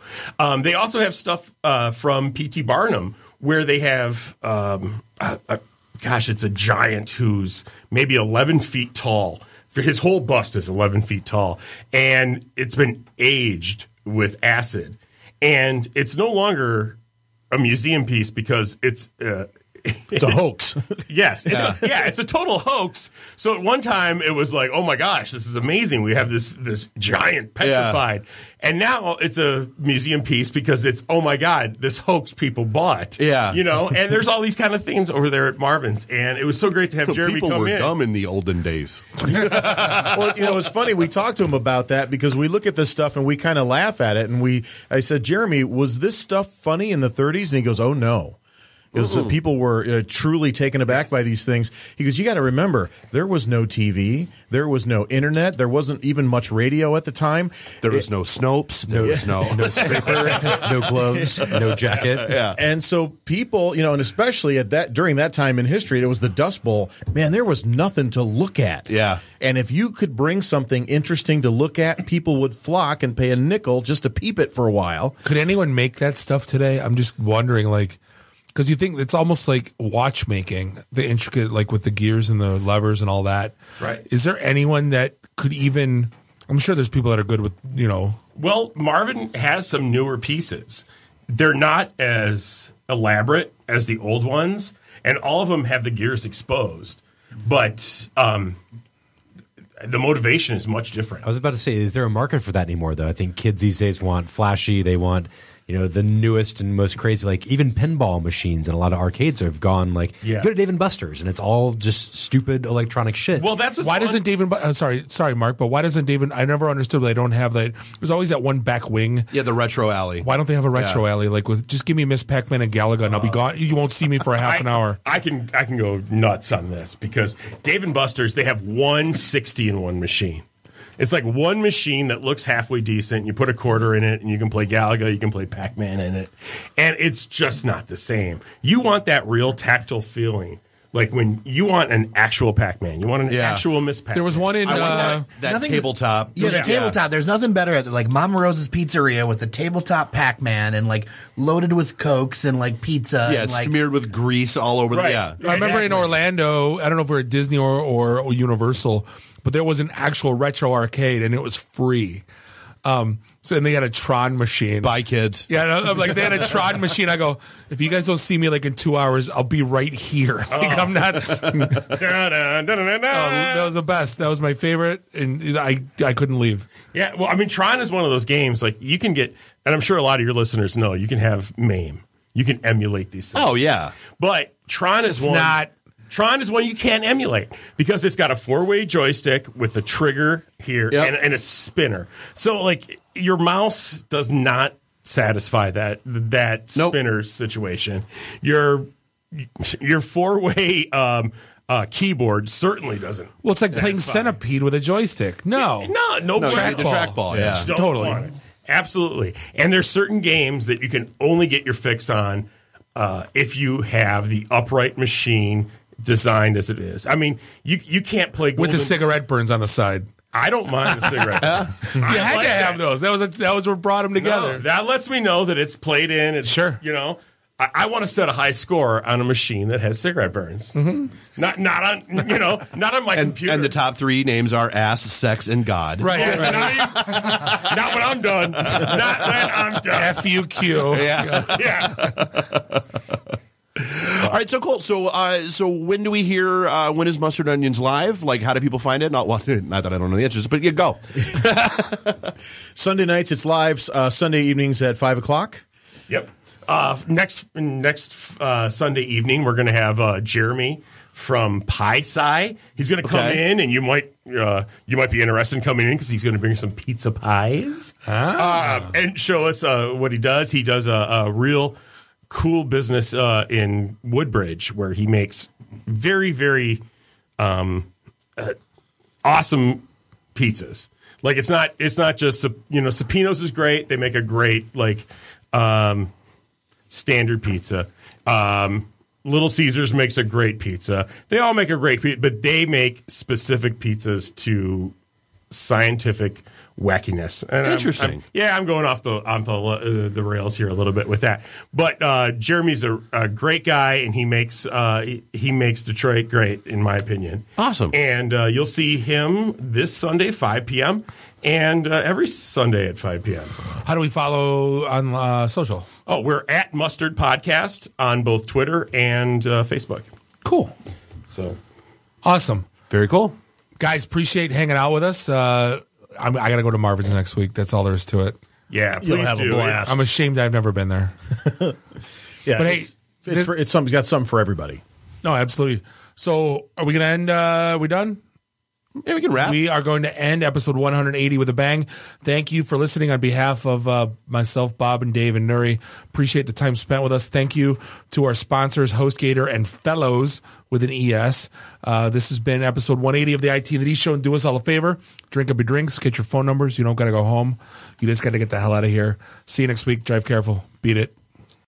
They also have stuff from P.T. Barnum where they have it's a giant who's maybe 11 feet tall. His whole bust is 11 feet tall. And it's been aged with acid. And it's no longer a museum piece because it's a hoax. Yes. It's a total hoax. So at one time it was like, oh my gosh, this is amazing. We have this giant petrified. Yeah. And now it's a museum piece because it's, oh my God, this hoax people bought. Yeah. And there's all these kind of things over there at Marvin's. And it was so great to have Jeremy come in. People were dumb in the olden days. Well, it's funny. We talked to him about that because we look at this stuff and we kind of laugh at it. And I said, Jeremy, was this stuff funny in the 30s? And he goes, oh no. Because people were truly taken aback by these things. He goes, you got to remember, there was no TV, there was no internet, there wasn't even much radio at the time. There was no Snopes, there was no scraper, no gloves, no jacket. Yeah. And so people, and especially during that time in history, it was the Dust Bowl. Man, there was nothing to look at. Yeah. And if you could bring something interesting to look at, people would flock and pay a nickel just to peep it for a while. Could anyone make that stuff today? I'm just wondering, because you think it's almost like watchmaking, the intricate, like with the gears and the levers and all that. Right. Is there anyone that could even? I'm sure there's people that are good with, Well, Marvin has some newer pieces. They're not as elaborate as the old ones, and all of them have the gears exposed. But the motivation is much different. I was about to say, is there a market for that anymore, though? I think kids these days want flashy. They want the newest and most crazy, like even pinball machines and a lot of arcades have gone go to Dave & Buster's and it's all just stupid electronic shit. Well, that's what's why fun. Doesn't Dave & sorry, Mark, but why doesn't Dave & I never understood why they don't have that. There's always that one back wing. Yeah, the retro alley. Why don't they have a retro alley? Just give me Miss Pac-Man and Galaga and I'll be gone. You won't see me for a half an hour. I can go nuts on this because Dave & Buster's, they have 160 in one machine. It's like one machine that looks halfway decent. You put a quarter in it, and you can play Galaga, you can play Pac-Man in it. And it's just not the same. You want that real tactile feeling. Like when you want an actual Pac-Man. You want an actual Miss Pac-Man. There was one in that tabletop. Yeah, the tabletop. There's nothing better at Mama Rose's Pizzeria with the tabletop Pac-Man and loaded with Cokes and pizza. Yeah, and, smeared with grease all over. Right. I remember in Orlando, I don't know if we're at Disney or Universal, but there was an actual retro arcade and it was free. And they had a Tron machine. Bye, kids. Yeah, I'm like, they had a Tron machine. I go, if you guys don't see me in 2 hours, I'll be right here. I'm not. That was the best. That was my favorite, and I couldn't leave. Yeah, well, Tron is one of those games you can get, and I'm sure a lot of your listeners know, you can have MAME. You can emulate these things. Oh, yeah. But Tron is Tron is one you can't emulate because it's got a 4-way joystick with a trigger here and a spinner. So, your mouse does not satisfy that spinner situation. Your 4-way keyboard certainly doesn't. Well, it's like playing Centipede with a joystick. No trackball. Yeah, totally. Want it. Absolutely. And there's certain games that you can only get your fix on if you have the upright machine designed as it is. You can't play with the cigarette burns on the side. I don't mind the cigarette burns. You had to have those. That was what brought them together. No, that lets me know that it's played in. It's sure. I want to set a high score on a machine that has cigarette burns. Not on my computer. And the top 3 names are ass, sex, and God. Right. Not when I'm done. Not when I'm done. FUQ. Yeah. All right, so cool. So when do we hear? When is Mustard Onions live? Like, how do people find it? Not that I don't know the answers, but you go. Sunday nights it's live. Sunday evenings at 5:00. Yep. Next Sunday evening, we're going to have Jeremy from Pie Sci. He's going to come in, and you might be interested in coming in because he's going to bring some pizza pies and show us what he does. He does a real cool business in Woodbridge where he makes very, very awesome pizzas. Like it's not just Supino's is great. They make a great standard pizza. Little Caesars makes a great pizza. They all make a great pizza, but they make specific pizzas to scientific wackiness. And Interesting. I'm going off the rails here a little bit with that. But Jeremy's a great guy, and he makes Detroit great, in my opinion. Awesome. And you'll see him this Sunday, 5 p.m., and every Sunday at 5 p.m. How do we follow on social? Oh, we're at Mustard Podcast on both Twitter and Facebook. Cool. So awesome. Very cool. Guys, appreciate hanging out with us. I got to go to Marvin's next week. That's all there is to it. Yeah, You'll please have do. a blast. I'm ashamed I've never been there. Yeah, but it's got something for everybody. No, absolutely. So are we going to end? We done? Yeah, we can wrap. We are going to end episode 180 with a bang. Thank you for listening on behalf of myself, Bob, and Dave, and Nuri. Appreciate the time spent with us. Thank you to our sponsors, HostGator and Fellows with an ES. This has been episode 180 of the ITintheD show. And do us all a favor. Drink up your drinks. Get your phone numbers. You don't got to go home. You just got to get the hell out of here. See you next week. Drive careful. Beat it.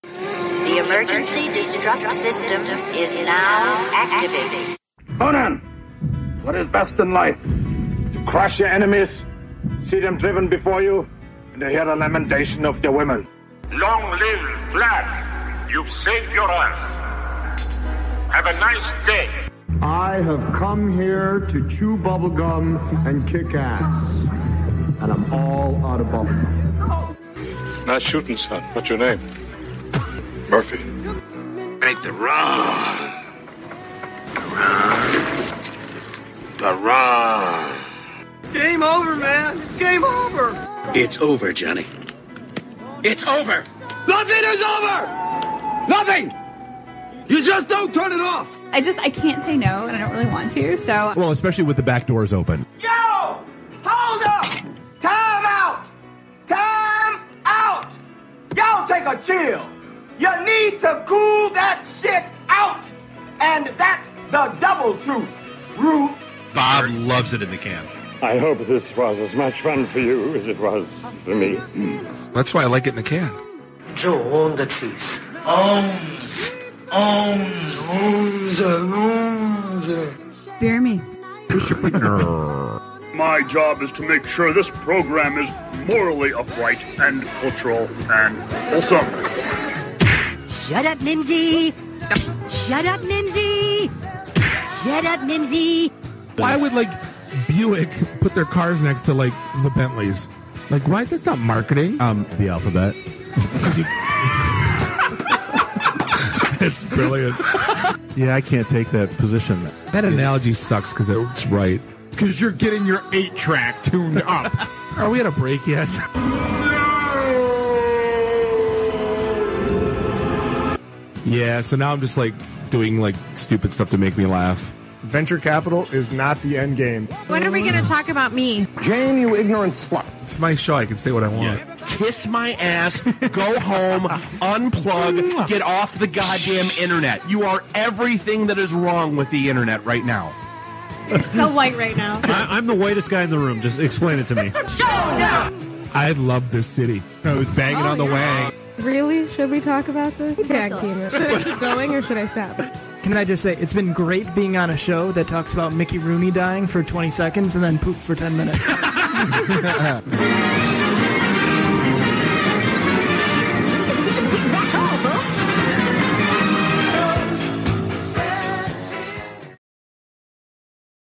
The emergency destruct system is now activated. Conan! What is best in life? To crush your enemies, see them driven before you, and to hear the lamentation of their women. Long live Flash! You've saved your ass. Have a nice day. I have come here to chew bubblegum and kick ass. And I'm all out of bubblegum. Nice shooting, son. What's your name? Murphy. Make the run. The run. Game over, man. Game over. It's over, Johnny. It's over. Nothing is over. Nothing. You just don't turn it off. I can't say no, and I don't really want to, so. Well, especially with the back doors open. Yo! Hold up! Time out! Time out! Y'all take a chill. You need to cool that shit out. And that's the double truth. Root. Bob loves it in the can. I hope this was as much fun for you as it was for me. That's why I like it in the can. Joe on the cheese. Bear me. My job is to make sure this program is morally upright and cultural and wholesome. Shut up, Mimsy! Shut up, Mimsy! Shut up, Mimsy! Why would Buick put their cars next to the Bentleys? Why? That's not marketing. The alphabet. It's brilliant. Yeah, I can't take that position. That analogy sucks because it's right. Because you're getting your 8-track tuned up. Are we at a break yet? Yeah, so now I'm just doing stupid stuff to make me laugh. Venture capital is not the end game. When are we going to talk about me? Jane, you ignorant slut. It's my show. I can say what I want. Yeah. Kiss my ass, go home, unplug, get off the goddamn internet. You are everything that is wrong with the internet right now. You're so white right now. I'm the whitest guy in the room. Just explain it to me. I love this city. I was banging on the wang. Really? Should we talk about this? Tag team it. Should I keep going or should I stop? Can I just say, it's been great being on a show that talks about Mickey Rooney dying for 20 seconds and then poop for 10 minutes.